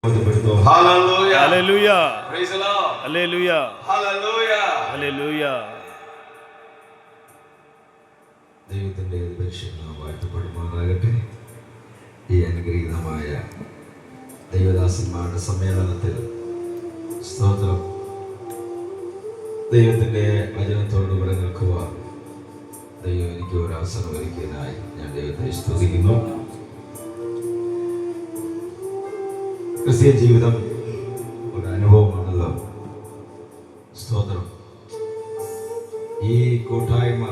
Hallelujah. Hallelujah. Praise the Lord. Hallelujah. Hallelujah. Hallelujah. ദൈവത്തിൻ്റെ പരിശുദ്ധനാമം വാഴ്ത്തപ്പെടുമാറാകട്ടെ. ഈ അനുഗ്രഹീതമായ ദൈവദാസന്മാരുടെ സമ്മേളനത്തിൽ സ്തോത്രം. ദൈവത്തിൻ്റെ വചനത്തോട് ഇവിടെ നിൽക്കുവാൻ ദൈവം എനിക്ക് ഒരു അവസരം ഒരുക്കിയതിനായി ഞാൻ ദൈവത്തെ സ്തുതിക്കുന്നു. ക്രിസ്തീയ ജീവിതം ഒരു അനുഭവമാണല്ലോ. സ്തോത്രം. ഈ കൂട്ടായ്മ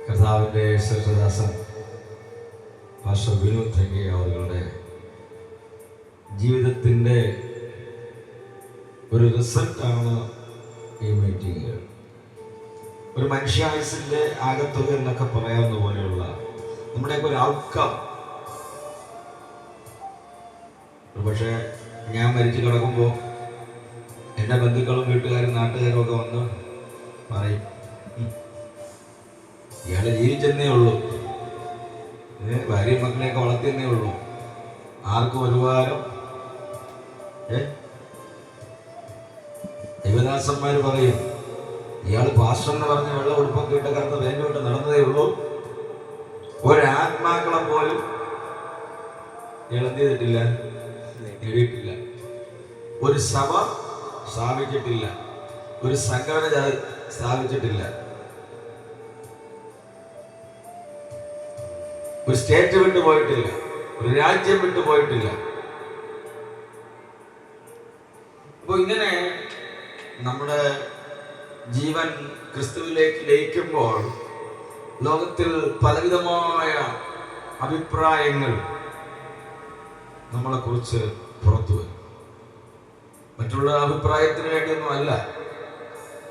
കർത്താവിൻ്റെ ശ്രേഷ്ഠദാസൻ പാസ്റ്റർ വിനോദ് ധങ്കെ അവരുടെ ജീവിതത്തിൻ്റെ ഒരു റിസൾട്ടാണ് ഈ മീറ്റിങ്ങുകൾ. ഒരു മനുഷ്യായുസിൻ്റെ ആകത്തുക എന്നൊക്കെ പറയാവുന്ന പോലെയുള്ള നമ്മുടെയൊക്കെ ഒരു ഔട്ട്കം. പക്ഷേ ഞാൻ മരിച്ചു കിടക്കുമ്പോൾ എൻ്റെ ബന്ധുക്കളും വീട്ടുകാരും നാട്ടുകാരും ഒക്കെ വന്ന് പറയും, ഇയാളെ ജീവിച്ചെന്നേ ഉള്ളൂ, ഭാര്യയും മക്കളെയൊക്കെ വളർത്തിയെന്നേ ഉള്ളൂ, ആർക്കും ഒരുപാരം. ദൈവദാസന്മാർ പറയും, ഇയാൾ പാസ്റ്റർ എന്ന് പറഞ്ഞ് വെള്ളം ഉടുപ്പൊക്കെ ഇട്ട കറുത്ത വേണ്ടോട്ട് നടന്നതേ ഉള്ളൂ, ഒരാത്മാക്കളെ പോലും ഇയാൾ എന്ത് ചെയ്തിട്ടില്ല, നേടിയിട്ടില്ല, ഒരു സഭ സ്ഥാപിച്ചിട്ടില്ല, ഒരു സംഘടന സ്ഥാപിച്ചിട്ടില്ല, ഒരു സ്റ്റേറ്റ് വിട്ടു പോയിട്ടില്ല, ഒരു രാജ്യം വിട്ടു പോയിട്ടില്ല. അപ്പോൾ ഇങ്ങനെ നമ്മുടെ ജീവൻ ക്രിസ്തുവിലേക്ക് ലയിക്കുമ്പോൾ ലോകത്തിൽ പലവിധമായ അഭിപ്രായങ്ങൾ നമ്മളെ കുറിച്ച് പുറത്തു വരും. മറ്റുള്ള അഭിപ്രായത്തിന് വേണ്ടിയൊന്നും അല്ല,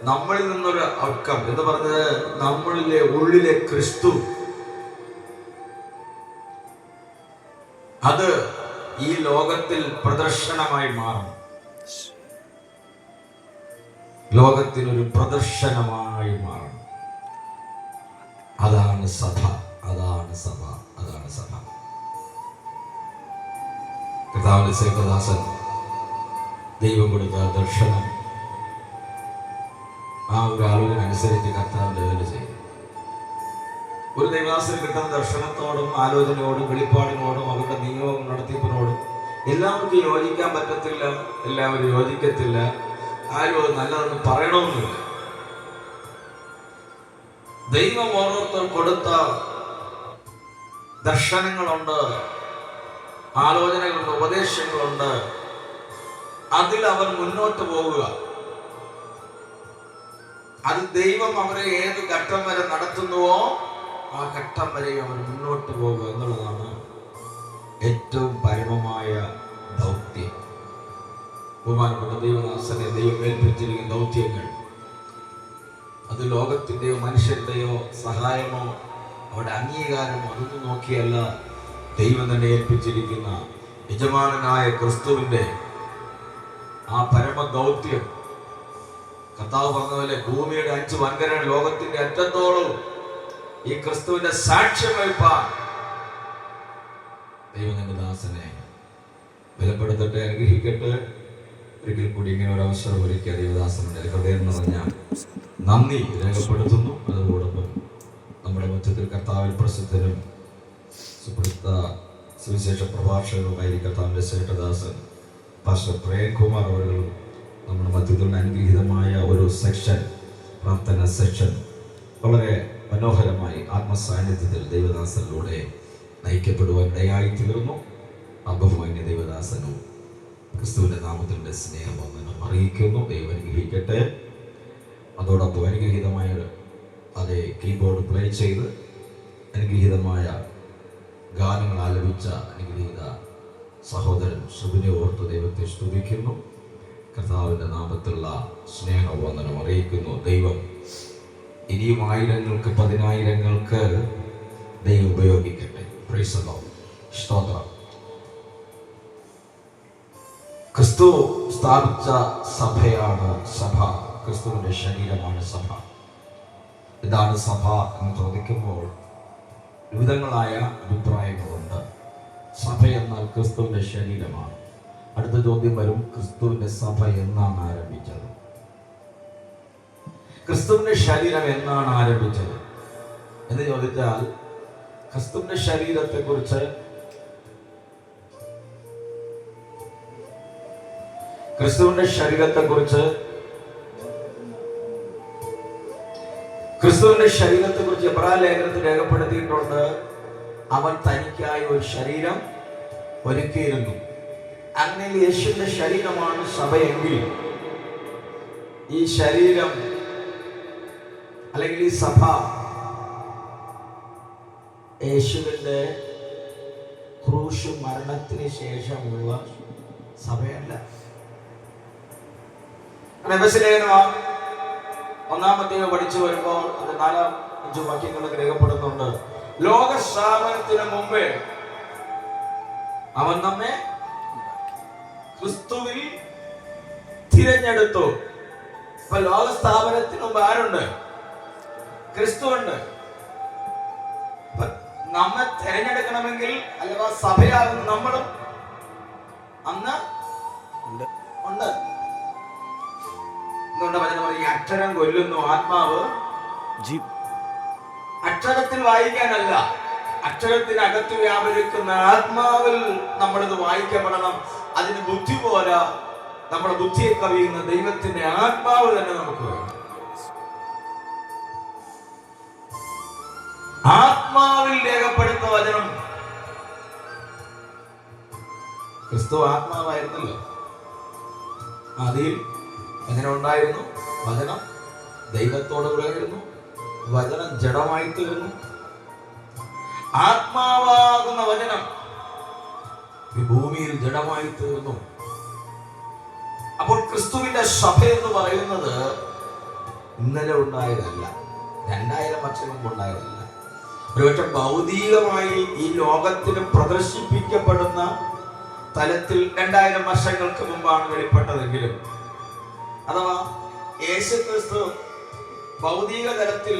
നമ്മളിൽ നിന്നൊരു ഔട്ട്കം എന്ന് പറഞ്ഞത് നമ്മളിലെ ഉള്ളിലെ ക്രിസ്തു, അത് ഈ ലോകത്തിൽ പ്രദർശനമായി മാറണം. ലോകത്തിനൊരു പ്രദർശനമായി മാറണം. അതാണ് സഭ, അതാണ് സഭ, അതാണ് സഭ. കർത്താവിന്റെ സേവദാസൻ ദൈവം കൊടുത്ത ദർശനം, ആ ഒരു ആലോചന അനുസരിച്ച് കർത്താവിന്റെ വേല ചെയ്യും. ഒരു ദൈവദാസന് കിട്ടുന്ന ദർശനത്തോടും ആലോചനയോടും വെളിപ്പാടിനോടും അവരുടെ നിയമം നടത്തിപ്പിനോടും എല്ലാവർക്കും യോജിക്കാൻ പറ്റത്തില്ല, എല്ലാവരും യോജിക്കത്തില്ല, ആരും അത് നല്ലതെന്ന് പറയണമെന്നില്ല. ദൈവം ഓരോരുത്തർ കൊടുത്ത ദർശനങ്ങളുണ്ട്, ആലോചനകളുണ്ട്, ഉപദേശങ്ങളുണ്ട്. അതിൽ അവർ മുന്നോട്ട് പോവുക. അത് ദൈവം അവരെ ഏത് ഘട്ടം വരെ നടത്തുന്നുവോ ആ ഘട്ടം വരെ അവർ മുന്നോട്ട് പോവുക എന്നുള്ളതാണ് ഏറ്റവും പരമമായ ദൗത്യം. ബഹുമാനപ്പെട്ട ദൈവദാസനെ ദൈവം ഏൽപ്പിച്ചിരിക്കുന്ന ദൗത്യങ്ങൾ അത് ലോകത്തിൻ്റെയോ മനുഷ്യരുടെയോ സഹായമോ അവരുടെ അംഗീകാരമോ അതൊന്നും നോക്കിയല്ല, ദൈവം തന്നെ ഏൽപ്പിച്ചിരിക്കുന്ന യജമാനനായ ക്രിസ്തുവിന്റെ ആ പരമ ദൗത്യം. കർത്താവ് പറഞ്ഞ പോലെ ഭൂമിയുടെ 5 വൻകരകൾ ലോകത്തിന്റെ അറ്റത്തോളം ഈ ക്രിസ്തുവിന്റെ സാക്ഷ്യം വയ്പ്പാൻ ദൈവം തന്റെ ദാസനെ ബലപ്പെടുത്തട്ടെ, അനുഗ്രഹിക്കട്ടെ. ഒരിക്കൽ കൂടി ഇങ്ങനെ ഒരു അവസരം ഒരുക്കിയ ദൈവദാസനുടെ ഹൃദയം നിറഞ്ഞ നന്ദി രേഖപ്പെടുത്തുന്നു. അതോടൊപ്പം നമ്മുടെ മധ്യത്തിൽ കർത്താവിൽ പ്രസിദ്ധനും സുപ്രസിദ്ധ സുവിശേഷ പ്രഭാഷകരുമായി കർത്താവിന്റെ ശ്രേഷ്ഠദാസൻ പാസ്റ്റർ പ്രേംകുമാർ അവர்களுം നമ്മുടെ മധ്യത്തിൽ അനുഗ്രഹീതമായ ഒരു സെക്ഷൻ, പ്രാർത്ഥന സെക്ഷൻ വളരെ മനോഹരമായി ആത്മസാന്നിധ്യത്തിൽ ദൈവദാസനിലൂടെ നയിക്കപ്പെടുവാൻ ഇടയായി തീർന്നു. ബഹുമാന്യ ദൈവദാസനും ക്രിസ്തുവിന്റെ നാമത്തിന്റെ സ്നേഹബന്ധനം അറിയിക്കുന്നു. ദൈവം അനുഗ്രഹിക്കട്ടെ. അതോടൊപ്പം അനുഗ്രഹീതമായ അതേ കീബോർഡ് പ്ലേ ചെയ്ത് അനുഗ്രഹീതമായ ഗാനങ്ങൾ ആലപിച്ച അനുഗ്രഹീത സഹോദരൻ സുബിനെ ഓർത്ത് ദൈവത്തെ സ്തുതിക്കുന്നു. കർത്താവിൻ്റെ നാമത്തിലുള്ള സ്നേഹവന്ദനം അറിയിക്കുന്നു. ദൈവം ഇനിയും ആയിരങ്ങൾക്ക് പതിനായിരങ്ങൾക്ക് ദൈവം ഉപയോഗിക്കട്ടെ. Price the Lord. സ്തോത്രം. ക്രിസ്തു സ്ഥാപിച്ച സഭയാണ് സഭ. ക്രിസ്തുവിന്റെ ശരീരമാണ് സഭ. ഇതാണ് സഭ എന്ന് ചോദിക്കുമ്പോൾ വിവിധങ്ങളായ അഭിപ്രായങ്ങളുണ്ട്. സഭ എന്നാൽ ക്രിസ്തുവിന്റെ ശരീരമാണ്. അടുത്ത ചോദ്യം വരും, ക്രിസ്തുവിന്റെ സഭ എന്നാണ് ആരംഭിച്ചത്? ക്രിസ്തുവിന്റെ ശരീരം എന്നാണ് ആരംഭിച്ചത് എന്ന് ചോദിച്ചാൽ, ക്രിസ്തുവിന്റെ ശരീരത്തെക്കുറിച്ച് ക്രിസ്തുവിന്റെ ശരീരത്തെക്കുറിച്ച് എബ്രായ ലേഖനത്തിൽ രേഖപ്പെടുത്തിയിട്ടുണ്ട്. അവൻ തനിക്കായി ഒരു ശരീരം ഒരുക്കിയിരുന്നു. അങ്ങനെ യേശുവിന്റെ ശരീരമാണ് സഭയെങ്കിൽ ഈ ശരീരം അല്ലെങ്കിൽ ഈ സഭ യേശുവിന്റെ ക്രൂശ് മരണത്തിന് ശേഷമുള്ള സഭയല്ല. ഒന്നാമത്തെ പഠിച്ചു വരുമ്പോൾ അത് 4-5 വാക്യങ്ങളൊക്കെ രേഖപ്പെടുന്നുണ്ട്. ലോകസ്ഥാപനത്തിന് മുമ്പേ അവൻ നമ്മെ ക്രിസ്തുവിൽ തിരഞ്ഞെടുത്തു. ഇപ്പൊ ലോകസ്ഥാപനത്തിന് മുമ്പ് ആരുണ്ട്? ക്രിസ്തുവുണ്ട്. നമ്മെ തിരഞ്ഞെടുക്കണമെങ്കിൽ അഥവാ സഭയാകുന്ന നമ്മളും അന്ന് ഉണ്ട്. എന്തുകൊണ്ട് വചനം പറയും, അക്ഷരം കൊല്ലുന്നു, ആത്മാവ് അക്ഷരത്തിൽ വായിക്കാനല്ല, അക്ഷരത്തിനകത്ത് വ്യാപരിക്കുന്ന ആത്മാവിൽ നമ്മളിത് വായിക്കപ്പെടണം. അതിന് ബുദ്ധി പോരാ, നമ്മുടെ ബുദ്ധിയെ കവിയുന്ന ദൈവത്തിന്റെ ആത്മാവ് തന്നെ നമുക്ക് വേണം. ആത്മാവിൽ രേഖപ്പെടുത്ത വചനം. ക്രിസ്തു ആത്മാവായിരുന്നല്ലോ. അതിൽ എങ്ങനെ ഉണ്ടായിരുന്നു? വചനം ദൈവത്തോട് കൂടെയായിരുന്നു. വചനം ജഡമായി തീർന്നു. ആത്മാവാകുന്ന വചനം ഈ ഭൂമിയിൽ ജഡമായി തീർന്നു. അപ്പോൾ ക്രിസ്തുവിന്റെ സഭ എന്ന് പറയുന്നത് ഇന്നലെ ഉണ്ടായതല്ല, 2000 വർഷം മുമ്പ് ഉണ്ടായതല്ല. ഒരുപക്ഷെ ഭൗതികമായി ഈ ലോകത്തിന് പ്രദർശിപ്പിക്കപ്പെടുന്ന തലത്തിൽ 2000 വർഷങ്ങൾക്ക് മുമ്പാണ് വെളിപ്പെട്ടതെങ്കിലും, അഥവാ യേശുക്രിസ്തു ഭൗതിക തലത്തിൽ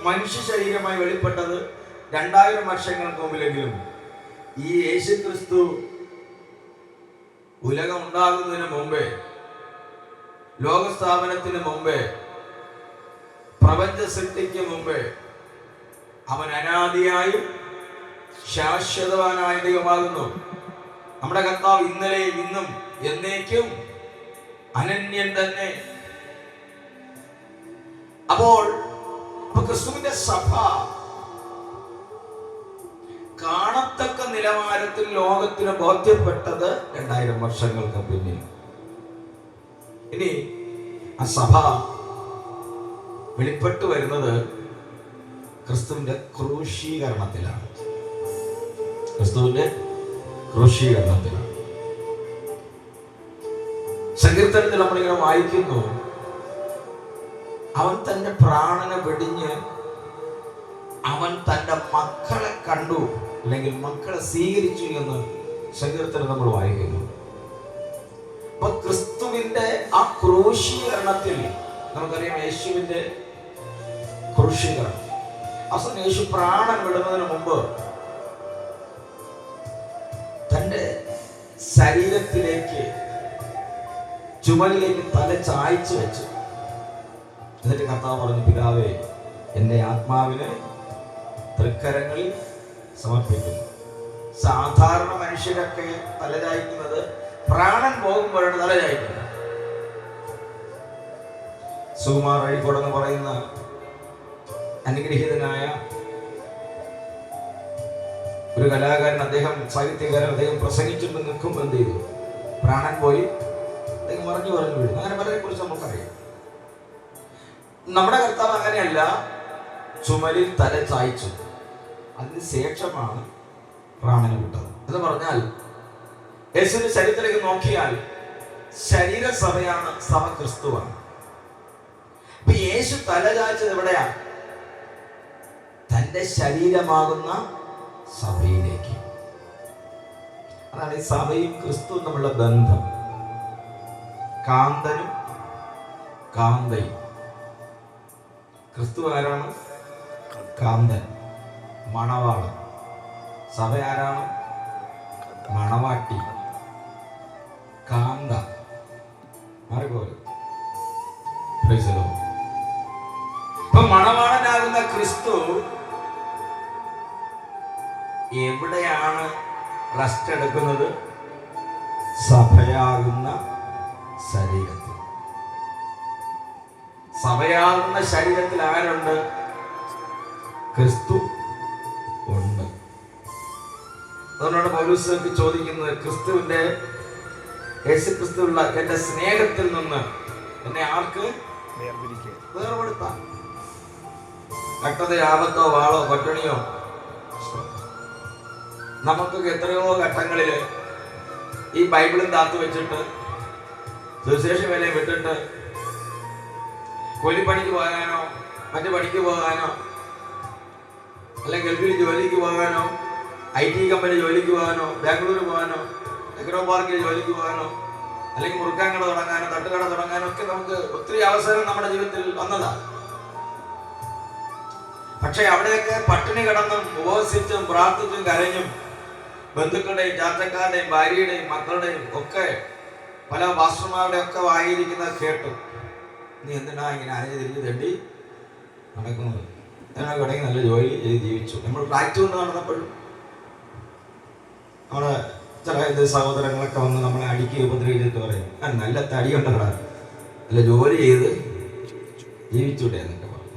മനുഷ്യ ശരീരമായി വെളിപ്പെട്ടത് 2000 വർഷങ്ങൾക്ക് മുമ്പിലെങ്കിലും, ഈ യേശുക്രിസ്തു ഉലകം ഉണ്ടാകുന്നതിന് മുമ്പേ, ലോകസ്ഥാപനത്തിന് മുമ്പേ, പ്രപഞ്ച സൃഷ്ടിക്ക് മുമ്പേ അവൻ അനാദിയായും ശാശ്വതവാനായ ദൈവമാകുന്നു. നമ്മുടെ കർത്താവ് ഇന്നലെയും ഇന്നും എന്നേക്കും അനന്യൻ തന്നെ. അപ്പോൾ ക്രിസ്തുവിന്റെ സഭ കാണത്തക്ക നിലവാരത്തിൽ ലോകത്തിന് ബോധ്യപ്പെട്ടത് 2000 വർഷങ്ങൾക്ക് പിന്നിൽ. ഇനി ആ സഭ വെളിപ്പെട്ടു വരുന്നത് ക്രിസ്തുവിന്റെ ക്രൂശീകരണത്തിലാണ്. ക്രിസ്തുവിന്റെ ക്രൂശീകരണത്തിലാണ്. സങ്കീർത്തനത്തിൽ നമ്മളിങ്ങനെ വായിക്കുന്നു, അവൻ തന്റെ പ്രാണനെ വെടിഞ്ഞ് അവൻ തന്റെ മക്കളെ കണ്ടു, അല്ലെങ്കിൽ മക്കളെ സ്വീകരിച്ചു എന്ന് സങ്കീർത്തനം നമ്മൾ വായിക്കുന്നു. അപ്പൊ ക്രിസ്തുവിന്റെ ആ ക്രൂശീകരണത്തിൽ നമുക്കറിയാം, യേശുവിന്റെ ക്രൂശീകരണം അവസാനം യേശു പ്രാണൻ വിടുന്നതിന് മുമ്പ് തന്റെ ശരീരത്തിലേക്ക്, ചുമലിലേക്ക് തല ചായ്ച്ചു വെച്ചു. എന്നിട്ട് കർത്താവ് പറഞ്ഞു, പിതാവേ, എന്റെ ആത്മാവിനെ തൃക്കരങ്ങളിൽ സമർപ്പിക്കുന്നു. സാധാരണ മനുഷ്യരൊക്കെ തലചായ്ക്കുന്നത് പ്രാണൻ പോകുമ്പോഴാണ് തലചായ്ക്കുന്നത്. സുകുമാർ അഴീക്കോട് എന്ന് പറയുന്ന അനുഗ്രഹീതനായ ഒരു കലാകാരൻ, അദ്ദേഹം സാഹിത്യകാരൻ, അദ്ദേഹം പ്രസംഗിച്ചിട്ട് നിൽക്കുമ്പോൾ എന്ത് ചെയ്തു? പ്രാണൻ പോയി അദ്ദേഹം പറഞ്ഞു വീഴും. അങ്ങനെ പലരെ കുറിച്ച് നമുക്കറിയാം. നമ്മുടെ കർത്താവ് അങ്ങനെയല്ല, ചുമലിൽ തല ചായ്ച്ചു. അതിന് ശേഷമാണ് പ്രാണനെ വിട്ടത്. എന്ന് പറഞ്ഞാൽ യേശുവിന്റെ ശരീരത്തിലേക്ക് നോക്കിയാൽ ശരീരസഭയാണ്, സഭ ക്രിസ്തുവാണ്. അപ്പൊ യേശു തല ചായ്ച്ചത് എവിടെയാണ്? തന്റെ ശരീരമാകുന്ന സഭയിലേക്ക്. അതാണ് ഈ സഭയും ക്രിസ്തുവും തമ്മിലുള്ള ബന്ധം. കാന്തനും കാന്തയും. ക്രിസ്തു ആരാണ്? കാന്തൻ, മണവാളൻ. സഭ ആരാണ്? മണവാട്ടി, കാന്ത മാറിപ്പോലെ. ഇപ്പൊ മണവാളനാകുന്ന ക്രിസ്തു എവിടെയാണ് റെസ്റ്റ് എടുക്കുന്നത്? സഭയാകുന്ന ശരീരത്തിൽ. സഭയാകുന്ന ശരീരത്തിൽ ആരുണ്ട്? ക്രിസ്തു ഉണ്ട്. അതുകൊണ്ടാണ് പൗലോസ് ചോദിക്കുന്നത്, ക്രിസ്തുവിന്റെ യേശുക്രിസ്തുവുള്ള എന്റെ സ്നേഹത്തിൽ നിന്ന് എന്നെ ആർക്ക് വേർപെടുത്താം? കട്ടതയോ ആപത്തോ വാളോ പട്ടിണിയോ. നമുക്കൊക്കെ എത്രയോ ഘട്ടങ്ങളില് ഈ ബൈബിളും താത്തു വെച്ചിട്ട് സുവിശേഷ വേലയെ വിട്ടിട്ട് കൂലിപ്പണിക്ക് പോകാനോ മറ്റു പണിക്ക് പോകാനോ അല്ലെങ്കിൽ ഗൾഫിൽ ജോലിക്ക് പോകാനോ IT കമ്പനി ജോലിക്ക് പോകാനോ ബാംഗ്ലൂർ പോകാനോ എഗ്രോ പാർക്കിൽ ജോലിക്ക് പോകാനോ അല്ലെങ്കിൽ മുറുക്കാൻകട തുടങ്ങാനോ തട്ടുകട തുടങ്ങാനോ ഒക്കെ നമുക്ക് ഒത്തിരി അവസരം നമ്മുടെ ജീവിതത്തിൽ വന്നതാണ്. പക്ഷെ അവിടെയൊക്കെ പട്ടിണി കിടന്നും ഉപവസിച്ചും പ്രാർത്ഥിച്ചും കരഞ്ഞും ബന്ധുക്കളുടെയും ചാറ്റക്കാരുടെയും ഭാര്യയുടെയും മക്കളുടെയും ഒക്കെ പല പാസ്റ്റർമാരുടെ ഒക്കെ വായിരിക്കുന്നത് കേട്ടു. നീ എന്തിനാ ഇങ്ങനെ അരഞ്ഞു തിരിഞ്ഞ് തണ്ടി നടക്കുന്നത്? ഞങ്ങൾ കിടങ്ങി നല്ല ജോലി ചെയ്ത് ജീവിച്ചു. നമ്മൾ ഫ്ലാറ്റ് കൊണ്ട് നടന്നപ്പോഴും നമ്മുടെ ചില സഹോദരങ്ങളൊക്കെ വന്ന് നമ്മളെ അടിക്കുക ഉപദ്രവിച്ചിട്ട് പറയും, നല്ല തടി ഉണ്ടടാ, നല്ല ജോലി ചെയ്ത് ജീവിച്ചൂടെ എന്നൊക്കെ പറയും.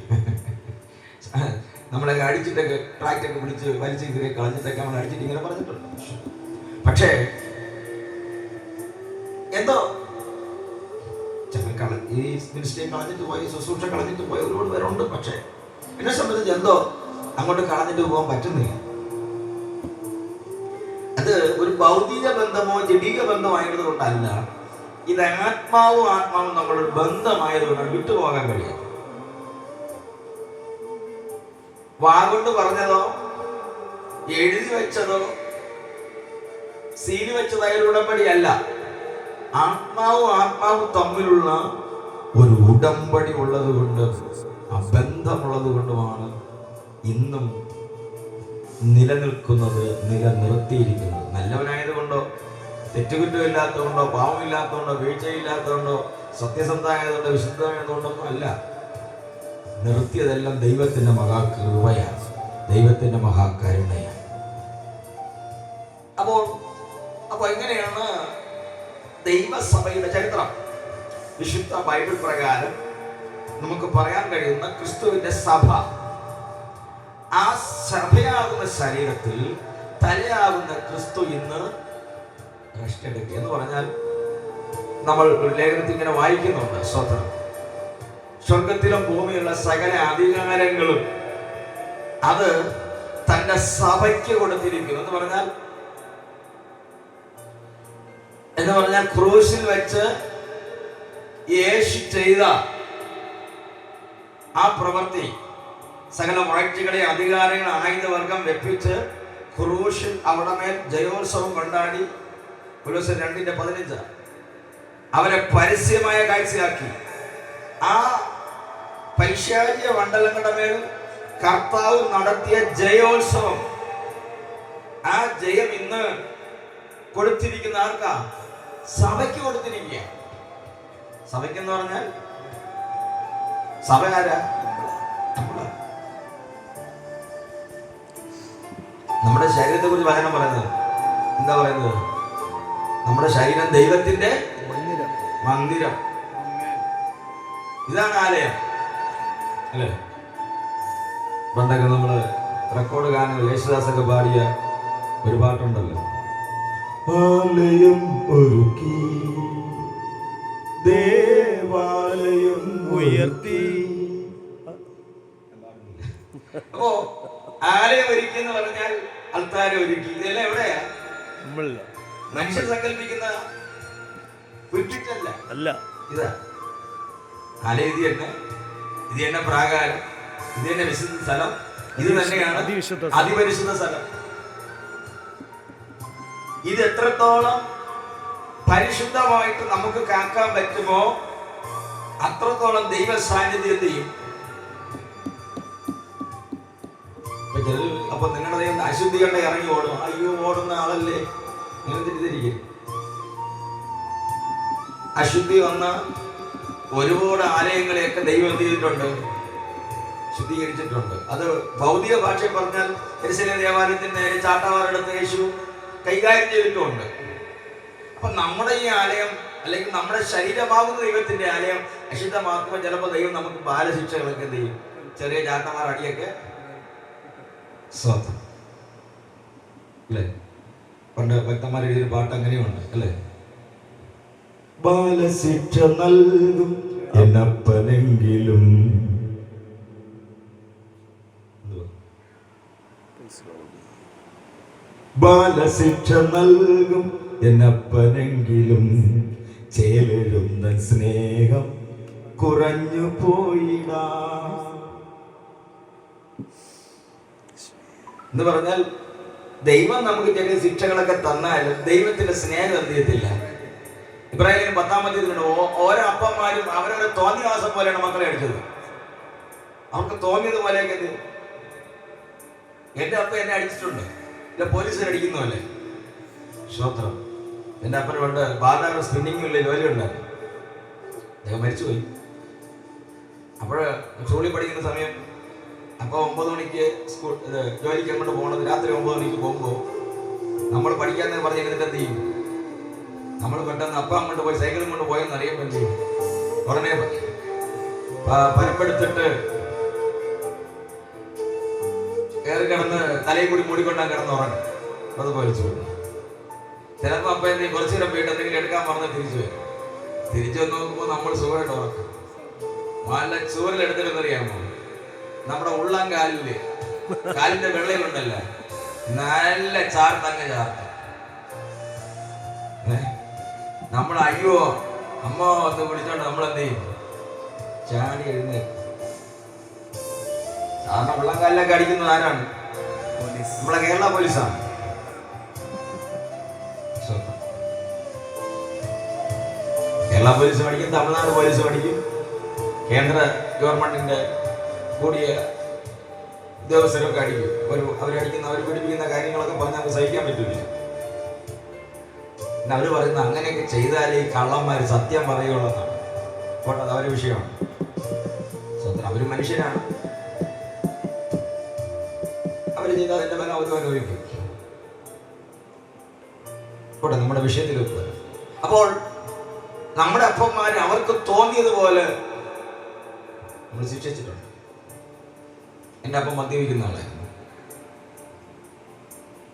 നമ്മളൊക്കെ അടിച്ചിട്ടൊക്കെ ട്രാക്ടൊക്കെ പിടിച്ച് വലിച്ച് കീറി കളഞ്ഞിട്ടൊക്കെ നമ്മൾ അടിച്ചിട്ട് ഇങ്ങനെ പറഞ്ഞിട്ടുണ്ട്. പക്ഷേ എന്തോ ഈ മിനിസ്റ്ററിയെ കളഞ്ഞിട്ട് പോയി, ശുശ്രൂഷ കളഞ്ഞിട്ട് പോയി ഒരുപാട് പേരുണ്ട്. പക്ഷേ എന്നെ സംബന്ധിച്ച് എന്തോ അങ്ങോട്ട് കളഞ്ഞിട്ട് പോകാൻ പറ്റുന്നില്ല. അത് ഒരു ഭൗതിക ബന്ധമോ ജഡിക ബന്ധമായത് കൊണ്ടല്ല, ഇത് ആത്മാവും നമ്മളൊരു ബന്ധമായതുകൊണ്ടാണ് വിട്ടുപോകാൻ കഴിയാം. വാഗൊണ്ട് പറഞ്ഞതോ എഴുതി വെച്ചതോ സീല് വെച്ചതായ ഉടമ്പടിയല്ല, ആത്മാവും തമ്മിലുള്ള ഒരു ഉടമ്പടി ഉള്ളത് കൊണ്ട്, ആ ബന്ധമുള്ളത് കൊണ്ടുമാണ് ഇന്നും നിലനിൽക്കുന്നത്, നിലനിർത്തിയിരിക്കുന്നത്. നല്ലവനായതുകൊണ്ടോ തെറ്റുകുറ്റമില്ലാത്തതുകൊണ്ടോ പാവമില്ലാത്തതുകൊണ്ടോ വീഴ്ചയില്ലാത്തതുകൊണ്ടോ സത്യസന്ധമായതുകൊണ്ടോ വിശുദ്ധമായതുകൊണ്ടൊന്നും അല്ല. നിർത്തിയതെല്ലാം ദൈവത്തിന്റെ മഹാകൃപയാണ്, ദൈവത്തിന്റെ മഹാകരുണയാണ്. അപ്പോൾ എങ്ങനെയാണ് ദൈവസഭയുടെ ചരിത്രം? വിശുദ്ധ ബൈബിൾ പ്രകാരം നമുക്ക് പറയാൻ കഴിയുന്ന ക്രിസ്തുവിന്റെ സഭ, ആ സഭയാകുന്ന ശരീരത്തിൽ തലയാകുന്ന ക്രിസ്തു ഇന്ന് റെസ്റ്റ് എടുക്കുക എന്ന് പറഞ്ഞാൽ, നമ്മൾ ഒരു ലേഖനത്തിൽ ഇങ്ങനെ വായിക്കുന്നുണ്ട്, സ്വതന്ത്രം സ്വർഗത്തിലും ഭൂമിയുള്ള സകല അധികാരങ്ങളും അത് തന്റെ സഭയ്ക്ക് കൊടുത്തിരിക്കുന്നു എന്ന് പറഞ്ഞാൽ ക്രൂശിൽ വെച്ച് യേശു ചെയ്ത ആ പ്രവൃത്തി, സകല വാഴ്ചകളെ അധികാരങ്ങൾ ആയുധവർഗം വെപ്പിച്ച് ക്രൂശിൽ അവിടെ മേൽ ജയോത്സവം കൊണ്ടാടി. 2:15 അവരെ പരസ്യമായ കാഴ്ചയാക്കി. ആ പൈശാചിക മണ്ഡലങ്ങളുടെ മേൽ കർത്താവ് നടത്തിയ ജയോത്സവം, ആ ജയം ഇന്ന് കൊടുത്തിരിക്കുന്ന ആർക്കാ? സഭയ്ക്ക് കൊടുത്തിരിക്കുക. സഭയ്ക്കെന്ന് പറഞ്ഞാൽ സഭ ആരാ? നമ്മുടെ ശരീരത്തെ കുറിച്ച് വചനം പറയുന്നത് എന്താ പറയുന്നത്? നമ്മുടെ ശരീരം ദൈവത്തിന്റെ മന്ദിരം. ഇതാണ് ആലയം അല്ലേ? പണ്ടൊക്കെ നമ്മള് റെക്കോർഡ് ഗാനങ്ങൾ യേശുദാസൊക്കെ പാടിയ ഒരു പാട്ടുണ്ടല്ലോ, ആലയം ഒരുക്കി ദേവാലയം ഉയർത്തി. അപ്പോ ആലയം ഒരുക്കി എന്ന് പറഞ്ഞാൽ അൾത്താരം ഒരുക്കി. ഇതെല്ലാം എവിടെയാ? മനുഷ്യൻ സങ്കല്പിക്കുന്ന അല്ല, ഇതാ ആലയം. ഇത് തന്നെ പ്രാകാരം, ഇത് തന്നെ വിശുദ്ധ സ്ഥലം, ഇത് തന്നെയാണ് അതിപരിശുദ്ധ സ്ഥലം. ഇത് എത്രത്തോളം പരിശുദ്ധമായിട്ട് നമുക്ക് കാക്കാൻ പറ്റുമോ അത്രത്തോളം ദൈവ സാന്നിധ്യം ചെയ്യും. അപ്പൊ നിങ്ങളുടെ ദൈവം അശുദ്ധി കണ്ട ഇറങ്ങി ഓടും. അയ്യോ, ഓടുന്ന ആളല്ലേ, നിങ്ങൾ തിരിച്ചിരിക്കും. അശുദ്ധി വന്ന ഒരുപാട് ആലയങ്ങളെയൊക്കെ ദൈവം എന്ത് ചെയ്തിട്ടുണ്ട്? ശുദ്ധീകരിച്ചിട്ടുണ്ട്. അത് ഭൗതിക ഭാഷയിൽ പറഞ്ഞാൽ യെരുശലേം ദേവാലയത്തിന് നേരെ ചാട്ടവാറെടുത്ത് യേശു കൈകാര്യം ചെയ്തിട്ടുമുണ്ട്. അപ്പൊ നമ്മുടെ ഈ ആലയം അല്ലെങ്കിൽ നമ്മുടെ ശരീരമാകുന്ന ദൈവത്തിന്റെ ആലയം അശുദ്ധമാക്കുമ്പോൾ ചിലപ്പോൾ ദൈവം നമുക്ക് ബാലശിക്ഷകളൊക്കെ എന്ത് ചെയ്യും? ചെറിയ ചാട്ടമാർ അടിയൊക്കെ സ്വന്തം അല്ലേ? പണ്ട് ഭക്തന്മാർ എഴുതിയൊരു പാട്ട് അങ്ങനെയുണ്ട് അല്ലേ? ബാലശിക്ഷ നൽകും എന്നപ്പനെങ്കിലും ബാലശിക്ഷ നൽകും എന്നപ്പനെങ്കിലും ചേലെഴുന്ന സ്നേഹം കുറഞ്ഞു പോയിടാ എന്ന് പറഞ്ഞാൽ ദൈവം നമുക്ക് ചെറിയ ശിക്ഷകളൊക്കെ തന്നാലും ദൈവത്തിന്റെ സ്നേഹം എന്ത് ചെയ്യത്തില്ല. ഇബ്രാഹിം 10-ാം അധ്യായത്തിലുണ്ട്, ഓരോ അപ്പന്മാരും അവരവരെ തോന്നിയവാസം പോലെയാണ് മക്കളെ അടിച്ചത്. അവർക്ക് തോന്നിയത് പോലെയൊക്കെ എന്റെ അപ്പ എന്നെ അടിച്ചിട്ടുണ്ട്, ഇല്ല പോലീസിൽ അടിക്കുന്നതല്ലേ. ശ്രോത്രം, എൻ്റെ അപ്പന് പണ്ട് ബാലാറ് സ്പിന്നിങ്ങിലുള്ള ജോലി ഉണ്ടായിരുന്നു. അദ്ദേഹം മരിച്ചുപോയി. അപ്പോൾ സ്കൂളിൽ പഠിക്കുന്ന സമയം അപ്പോൾ 9 മണിക്ക് സ്കൂൾ ജോലിക്ക് അങ്ങോട്ട് പോകണത് രാത്രി 9 മണിക്ക് പോകുമ്പോൾ നമ്മൾ പഠിക്കാന്ന് പറഞ്ഞിരുന്നിട്ട് എന്ത് ചെയ്യും? നമ്മൾ പെട്ടെന്ന് അപ്പം അങ്ങോട്ട് പോയി സൈക്കിളും കൊണ്ട് പോയെന്ന് അറിയാൻ വേണ്ടി ഉടനെ പരപ്പെടുത്തിട്ട് കയറി കിടന്ന് തലയിൽ കൂടി മൂടിക്കൊണ്ടാൻ കിടന്നുറങ്ങും. അതുപോലെ ചോദിക്കും. ചിലപ്പോൾ അപ്പം എന്തെങ്കിലും കുറച്ചു നേരം പോയിട്ട് എന്തെങ്കിലും എടുക്കാൻ പറഞ്ഞ് തിരിച്ചു വരും. തിരിച്ചു വന്ന് നോക്കുമ്പോൾ നമ്മൾ സുഖമായിട്ട് ഉറക്കും. നല്ല ചൂരലെടുത്തിരുന്നറിയാമോ? നമ്മുടെ ഉള്ളം കാലിന്റെ വെള്ളയിലുണ്ടല്ലോ, നല്ല ചാർത്തങ്ങ് ചാർത്ത. നമ്മൾ അയ്യോ അമ്മ ഒന്ന് വിളിച്ചോണ്ട് നമ്മളെന്ത് ചെയ്യും? ചാടി എഴുന്നേൽക്കും. സാധാരണ ഉള്ളം കാലിലൊക്കെ അടിക്കുന്നത് ആരാണ്? നമ്മളെ കേരള പോലീസാണ്. കേരള പോലീസ് പഠിക്കും, തമിഴ്നാട് പോലീസ് പഠിക്കും, കേന്ദ്ര ഗവൺമെന്റിന്റെ കൂടിയ ഉദ്യോഗസ്ഥരൊക്കെ അടിക്കും. അവരടിക്കുന്ന അവർ പിടിപ്പിക്കുന്ന കാര്യങ്ങളൊക്കെ പറഞ്ഞാൽ നമുക്ക് സഹിക്കാൻ പറ്റില്ല. പിന്നെ അവർ പറയുന്ന അങ്ങനെയൊക്കെ ചെയ്താലേ ഈ കള്ളന്മാർ സത്യം പറയുള്ളൂ എന്നാണ്. അപ്പോൾ അത് അവരുടെ വിഷയമാണ്. സത്യം അവർ മനുഷ്യരാണ്, അവർ ചെയ്താൽ അതിന്റെ ഫലം അവർ അനുഭവിക്കും. പോട്ടെ, നമ്മുടെ വിഷയത്തിലേക്ക് വരാം. അപ്പോൾ നമ്മുടെ അപ്പന്മാർ അവർക്ക് തോന്നിയതുപോലെ നമ്മൾ ശിക്ഷിച്ചിട്ടുണ്ട്. എൻ്റെ അപ്പം മദ്യപിക്കുന്ന ആളായിരുന്നു.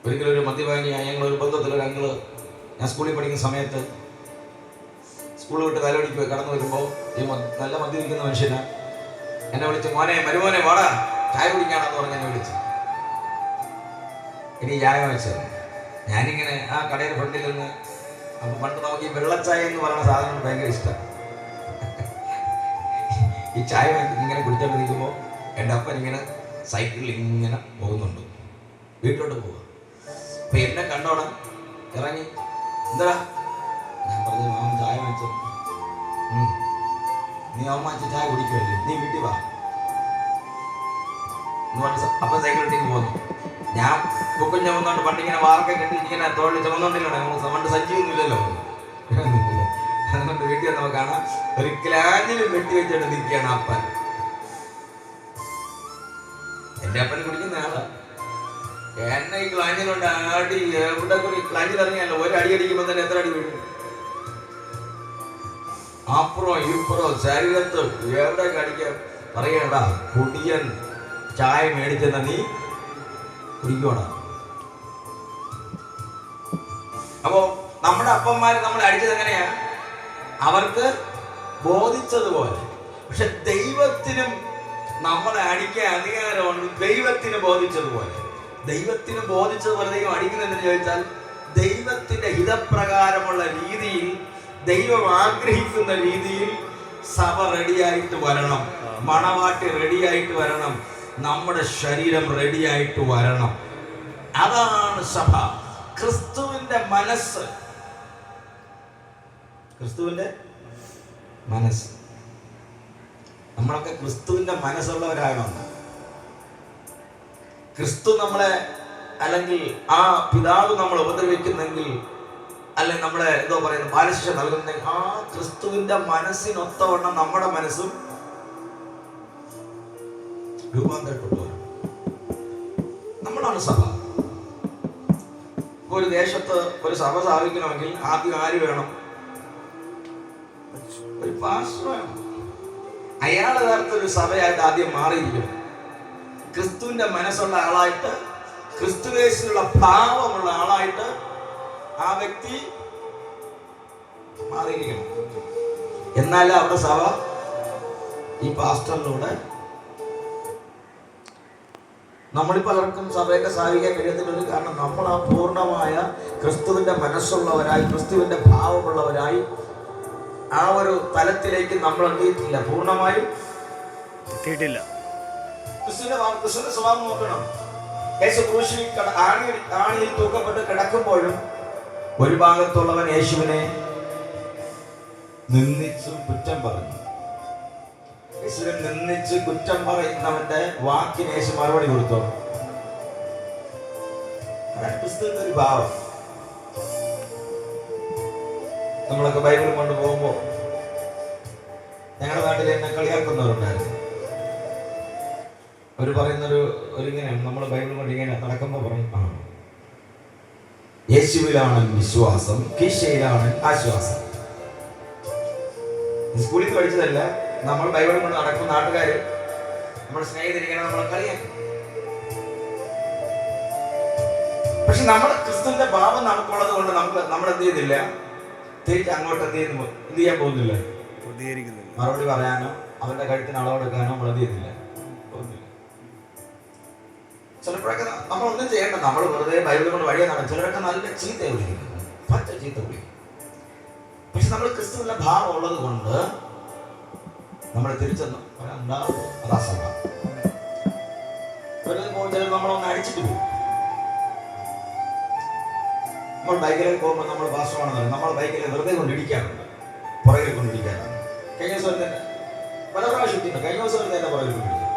ഒരിക്കലും ഒരു മദ്യപാനിയായ ഞങ്ങളൊരു ബന്ധത്തിലൊരു അങ്ങള്, ഞാൻ സ്കൂളിൽ പഠിക്കുന്ന സമയത്ത് സ്കൂൾ വിട്ട് തലവടിക്ക് പോയി കടന്നു വരുമ്പോൾ ഈ നല്ല മദ്യപിക്കുന്ന മനുഷ്യന് എന്നെ വിളിച്ച്, മോനെ മരുമോനെ വാടാ ചായ കുടിക്കാണെന്ന് പറഞ്ഞ് എന്നെ വിളിച്ചു. എനിക്ക് ചായ വെച്ചത് ഞാനിങ്ങനെ ആ കടയുടെ ഫ്രണ്ടിൽ നിന്ന്, അപ്പം പണ്ട് നമുക്ക് ഈ വെള്ളച്ചായ എന്ന് പറയുന്ന സാധനം ഭയങ്കര ഇഷ്ടം. ഈ ചായ ഇങ്ങനെ കുടിച്ചോണ്ട് നിൽക്കുമ്പോൾ എൻ്റെ അപ്പൻ ഇങ്ങനെ സൈക്കിളിൽ ഇങ്ങനെ പോകുന്നുണ്ട്, വീട്ടിലോട്ട് പോവുക. അപ്പൊ എന്നെ കണ്ടോണം ഇറങ്ങി, എന്താ ഞാൻ പറഞ്ഞു, മാമൻ ചായ വെച്ചു. നീ അമ്മ ചായ കുടിക്കുമല്ലേ, നീ വീട്ടിൽ വാ എന്ന് പറഞ്ഞ് അപ്പൻ സൈക്കിൾ ഇട്ടേക്ക് പോന്നു. ഞാൻ ബുക്കും ചുമന്നോണ്ട് പണ്ടിങ്ങനെ വാർക്ക കെട്ടി ഇങ്ങനെ തോളിൽ ചുമന്നോണ്ടില്ല, പണ്ട് സഞ്ചിയൊന്നും ഇല്ലല്ലോ. അതുകൊണ്ട് വീട്ടിൽ നമുക്ക് കാണാം ഒരു ക്ലാഞ്ചിലും വെട്ടി വെച്ചിട്ട് നിൽക്കുകയാണ് അപ്പൻ. എന്റെ അപ്പൻ കുടിക്കുന്ന ആളാ. എന്നെ ഈ ക്ലാഞ്ചിലുണ്ട് അടി, എവിടെ ക്ലാഞ്ചിൽ ഇറങ്ങിയല്ലോ ഒരു അടി അടിക്കുമ്പോൾ തന്നെ എത്ര അടി വീഴും? അപ്പുറം ഇപ്പുറം ശരീരത്ത് എവിടെ അടിക്കാൻ പറയണ്ടാ. കുടിയൻ ചായ മേടിച്ചെന്ന നീ കുടിക്കോടാ. അപ്പോ നമ്മുടെ അപ്പന്മാര് നമ്മളെ അടിച്ചത് എങ്ങനെയാ? അവർക്ക് ബോധിച്ചതുപോലെ. പക്ഷെ ദൈവത്തിനും നമ്മളെ അടിക്കാൻ അധികാരമുണ്ട്. ദൈവത്തിന് ബോധിച്ചതുപോലെ. ദൈവത്തിന് ബോധിച്ചതുപോലെ ദൈവം അടിക്കുന്നതെന്ന് ചോദിച്ചാൽ, ദൈവത്തിന്റെ ഹിതപ്രകാരമുള്ള രീതിയിൽ, ദൈവം ആഗ്രഹിക്കുന്ന രീതിയിൽ സഭ റെഡിയായിട്ട് വരണം, മണവാട്ടി റെഡിയായിട്ട് വരണം, നമ്മുടെ ശരീരം റെഡിയായിട്ട് വരണം. അതാണ് സഭ. ക്രിസ്തുവിന്റെ മനസ്സ്, ക്രിസ്തുവിന്റെ മനസ്സ്. നമ്മളൊക്കെ ക്രിസ്തുവിന്റെ മനസ്സുള്ളവരാകണം. ക്രിസ്തു നമ്മളെ, അല്ലെങ്കിൽ ആ പിതാവ് നമ്മൾ ഉപദ്രവിക്കുന്നെങ്കിൽ അല്ലെങ്കിൽ നമ്മളെ എന്തോ പറയുന്നത് ബാലശിക്ഷ നൽകുന്ന ആ ക്രിസ്തുവിന്റെ മനസ്സിനൊത്തവണ്ണം നമ്മുടെ മനസ്സും രൂപാന്തരപ്പെട്ടു. നമ്മളാണ് സഭ. ഒരു ദേശത്ത് ഒരു സഭ സ്ഥാപിക്കണമെങ്കിൽ ആദ്യം ആര് വേണം? ഒരു പാസ്റ്റർ വേണം. അയാൾ യഥാർത്ഥ ഒരു സഭയായിട്ട് ആദ്യം മാറിയിരിക്കണം. ക്രിസ്തുവിന്റെ മനസ്സുള്ള ആളായിട്ട്, ക്രിസ്തുവേശുള്ള ഭാവമുള്ള ആളായിട്ട് ആ വ്യക്തി മാറിയിരിക്കണം. എന്നാലും അവിടെ സഭ ഈ പാസ്റ്ററിലൂടെ. നമ്മളിൽ പലർക്കും സഭയൊക്കെ സ്ഥാപിക്കാൻ കഴിയത്തില്ല. കാരണം നമ്മൾ ആ പൂർണ്ണമായ ക്രിസ്തുവിന്റെ മനസ്സുള്ളവരായി, ക്രിസ്തുവിന്റെ ഭാവമുള്ളവരായി ആ ഒരു തലത്തിലേക്ക് നമ്മൾ എത്തിയിട്ടില്ല, പൂർണ്ണമായും എത്തിയിട്ടില്ല. ക്രിസ്തുവിന്റെ സ്വഭാവം നോക്കണം. യേശു ക്രൂശിൽ ആണിയിൽ തൂക്കപ്പെട്ട് കിടക്കുമ്പോഴും ഒരു ഭാഗത്തുള്ളവൻ യേശുവിനെ നിന്ദിച്ചും കുറ്റം പറഞ്ഞു. യേശുവിനെ നിന്ദിച്ച് കുറ്റം പറയുന്നവന്റെ വാക്കിന് യേശു മറുപടി കൊടുത്തു. അതാണ് ക്രിസ്തുവിന്റെ ഒരു ഭാവം. നമ്മളൊക്കെ ബൈബിൾ കൊണ്ട് പോകുമ്പോ ഞങ്ങളുടെ നാട്ടിൽ എന്നെ കളിയാക്കുന്നവരുണ്ടായിരുന്നു. അവര് ഇങ്ങനെ നമ്മൾ ബൈബിൾ കൊണ്ട് ഇങ്ങനെ നടക്കുമ്പോ പറയും, യേശുവിലാണ് വിശ്വാസം, കീശയിലാണ് ആശ്വാസം. സ്കൂളിൽ പഠിച്ചതല്ല, നമ്മൾ ബൈബിൾ കൊണ്ട് നടക്കുന്ന നാട്ടുകാര്, നമ്മുടെ സ്നേഹിതരിങ്ങനെ നമ്മളെ കളിയാക്കും. പക്ഷെ നമ്മുടെ ക്രിസ്തുവിന്റെ ഭാവം നമുക്കുള്ളത് കൊണ്ട് നമ്മൾ എന്ത് ചെയ്യുന്നില്ല, തിരിച്ച് അങ്ങോട്ട് എന്ത് ചെയ്യാൻ പോകുന്നില്ല, മറുപടി പറയാനോ അവന്റെ കഴുത്തിന് അളവെടുക്കാനോ നമ്മൾ എന്ത് ചെയ്യുന്നില്ല, പോകുന്നില്ല. ചിലപ്പോഴൊക്കെ നമ്മളൊന്നും ചെയ്യേണ്ട, നമ്മൾ വെറുതെ ബൈബിൾ കൊണ്ട് വഴിയെ നടക്കും. ചിലരൊക്കെ നല്ല ചീത്ത വിളിക്കുന്നു, പച്ച ചീത്ത വിളിക്കും. പക്ഷെ നമ്മൾ ക്രിസ്തുവിന്റെ ഭാവം ഉള്ളത് കൊണ്ട് നമ്മൾ തിരിച്ചെന്ന് ഉണ്ടാവും. അതാ സഭ. ചിലർ നമ്മളൊന്ന് അടിച്ചിട്ട് പോകും. നമ്മൾ ബൈക്കിലേക്ക് പോകുമ്പോൾ നമ്മൾ പാസ്റ്ററാണെന്ന് പറയും. നമ്മൾ ബൈക്കിൽ വെറുതെ കൊണ്ട് ഇടിക്കാറുണ്ട്, പുറകിൽ കൊണ്ട് ഇടിക്കാറുണ്ട്. കഴിഞ്ഞ ദിവസം തന്നെ പല പ്രാവശ്യം കഴിഞ്ഞ ദിവസം തന്നെ പുറകിൽ കൊണ്ട് ഇടിക്കും.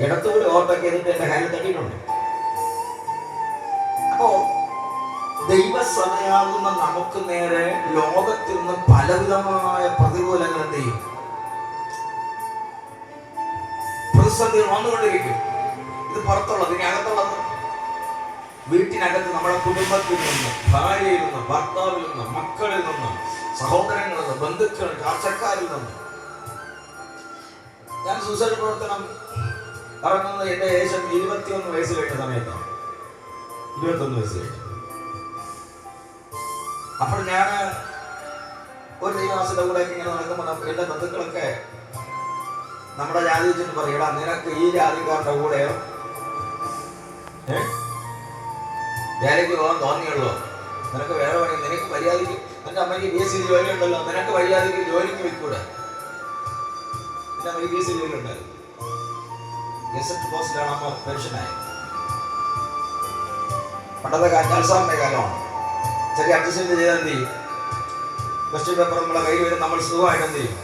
ഇടത്തുകൂടി ഓവർടേക്ക് ചെയ്തിട്ട് എന്റെ കാര്യം തട്ടിയിട്ടുണ്ട്. അപ്പോ ദൈവസഭയാകുന്ന നമുക്ക് നേരെ ലോകത്തിൽ നിന്ന് പലവിധമായ പ്രതികൂലങ്ങൾ എന്ത് ചെയ്യും, പ്രതിസന്ധികൾ വന്നുകൊണ്ടിരിക്കും. ഇത് പുറത്തുള്ളത്, ഇനി അകത്തുള്ളത്. വീട്ടിനകത്ത് നമ്മുടെ കുടുംബത്തിൽ നിന്ന്, ഭാര്യയിൽ നിന്ന്, ഭർത്താവിൽ നിന്ന്, മക്കളിൽ നിന്ന്, സഹോദരങ്ങളിൽ നിന്ന്, ബന്ധുക്കളിൽ, ചാർച്ചക്കാരിൽ നിന്ന്. ഞാൻ സുവിശേഷ പ്രവർത്തനം ഇറങ്ങുന്നത് എന്റെ ഏകദേശം 21 വയസ്സ് കഴിഞ്ഞ സമയത്താണ്. 21 വയസ്സ് കഴിഞ്ഞു. അപ്പോൾ ഞാൻ ഒരു ദൈവദാസന്റെ കൂടെ ഇങ്ങനെ നടക്കുമ്പോൾ എന്റെ ബന്ധുക്കളൊക്കെ നമ്മുടെ ജാതി വെച്ചിട്ട് പറയും, എടാ നിനക്ക് ഈ ജാതിക്കാരുടെ കൂടെയോ വേലയ്ക്ക് പോകാൻ തോന്നിയുള്ളൂ, നിനക്ക് വേറെ പണി, നിനക്ക് മര്യാദയ്ക്ക് നിന്റെ അമ്മയ്ക്ക് BSc ജോലി ഉണ്ടല്ലോ, നിനക്ക് മര്യാദയ്ക്ക് ജോലിക്ക് വെക്കൂടെ. എന്റെ അമ്മയ്ക്ക് BSc ജോലി ഉണ്ടായിരുന്നു, ഗസറ്റ് പോസ്റ്റിലാണ് അമ്മ പെൻഷനായത്. പണ്ടത്തെ കാൽസാറിന്റെ കാലമാണ്. ചെറിയ അഡ്ജസ്റ്റ്മെന്റ് ചെയ്താൽ എന്ത് ചെയ്യും, ക്വസ്റ്റ്യൻ പേപ്പർ നമ്മളെ കയ്യിൽ വരും, നമ്മൾ സുഖമായിട്ട് എന്ത് ചെയ്യും,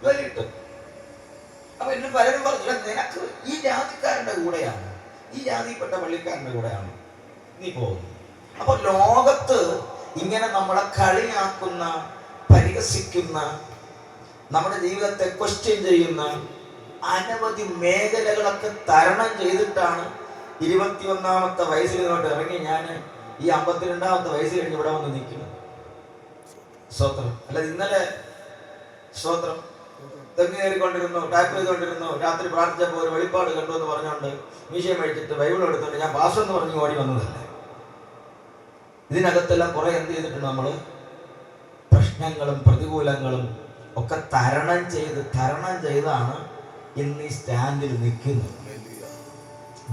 ജോലി കിട്ടും. അപ്പൊ എന്നെ പലരും പറഞ്ഞു, നിനക്ക് ഈ ജാതിക്കാരന്റെ കൂടെയാണ്, ഈ ജാതിപ്പെട്ട പള്ളിക്കാരന്റെ കൂടെയാണ് നീ പോകുന്നത്. അപ്പൊ ലോകത്ത് ഇങ്ങനെ നമ്മളെ കളിയാക്കുന്ന, പരിഹസിക്കുന്ന, നമ്മുടെ ജീവിതത്തെ ക്വസ്റ്റ്യൻ ചെയ്യുന്ന അനവധി മേഖലകളൊക്കെ തരണം ചെയ്തിട്ടാണ് 21ാമത്തെ വയസ്സിൽ ഇങ്ങോട്ട് ഇറങ്ങി ഞാൻ ഈ 52ാമത്തെ വയസ്സ് കഴിഞ്ഞ് ഇവിടെ വന്ന് നിൽക്കുന്നത്. സ്തോത്രം. അല്ലാതെ ഇന്നലെ സ്തോത്രം തെങ്ങ് കയറിക്കൊണ്ടിരുന്നു, ടാപ്പ് ചെയ്തുകൊണ്ടിരുന്നു, രാത്രി പ്രാർത്ഥിച്ചപ്പോൾ ഒരു വെളിപ്പാട് കണ്ടു എന്ന് പറഞ്ഞുകൊണ്ട് മീശയും മേടിച്ചിട്ട് ബൈബിൾ എടുത്തുകൊണ്ട് ഞാൻ പാസ്റ്റർ എന്ന് പറഞ്ഞ് ഓടി വന്നതല്ല. ഇതിനകത്തെല്ലാം കുറെ എന്ത് ചെയ്തിട്ടുണ്ട്, നമ്മൾ പ്രശ്നങ്ങളും പ്രതികൂലങ്ങളും ഒക്കെ തരണം ചെയ്താണ് ഇന്ന് ഈ സ്റ്റാൻഡിൽ നിൽക്കുന്നത്,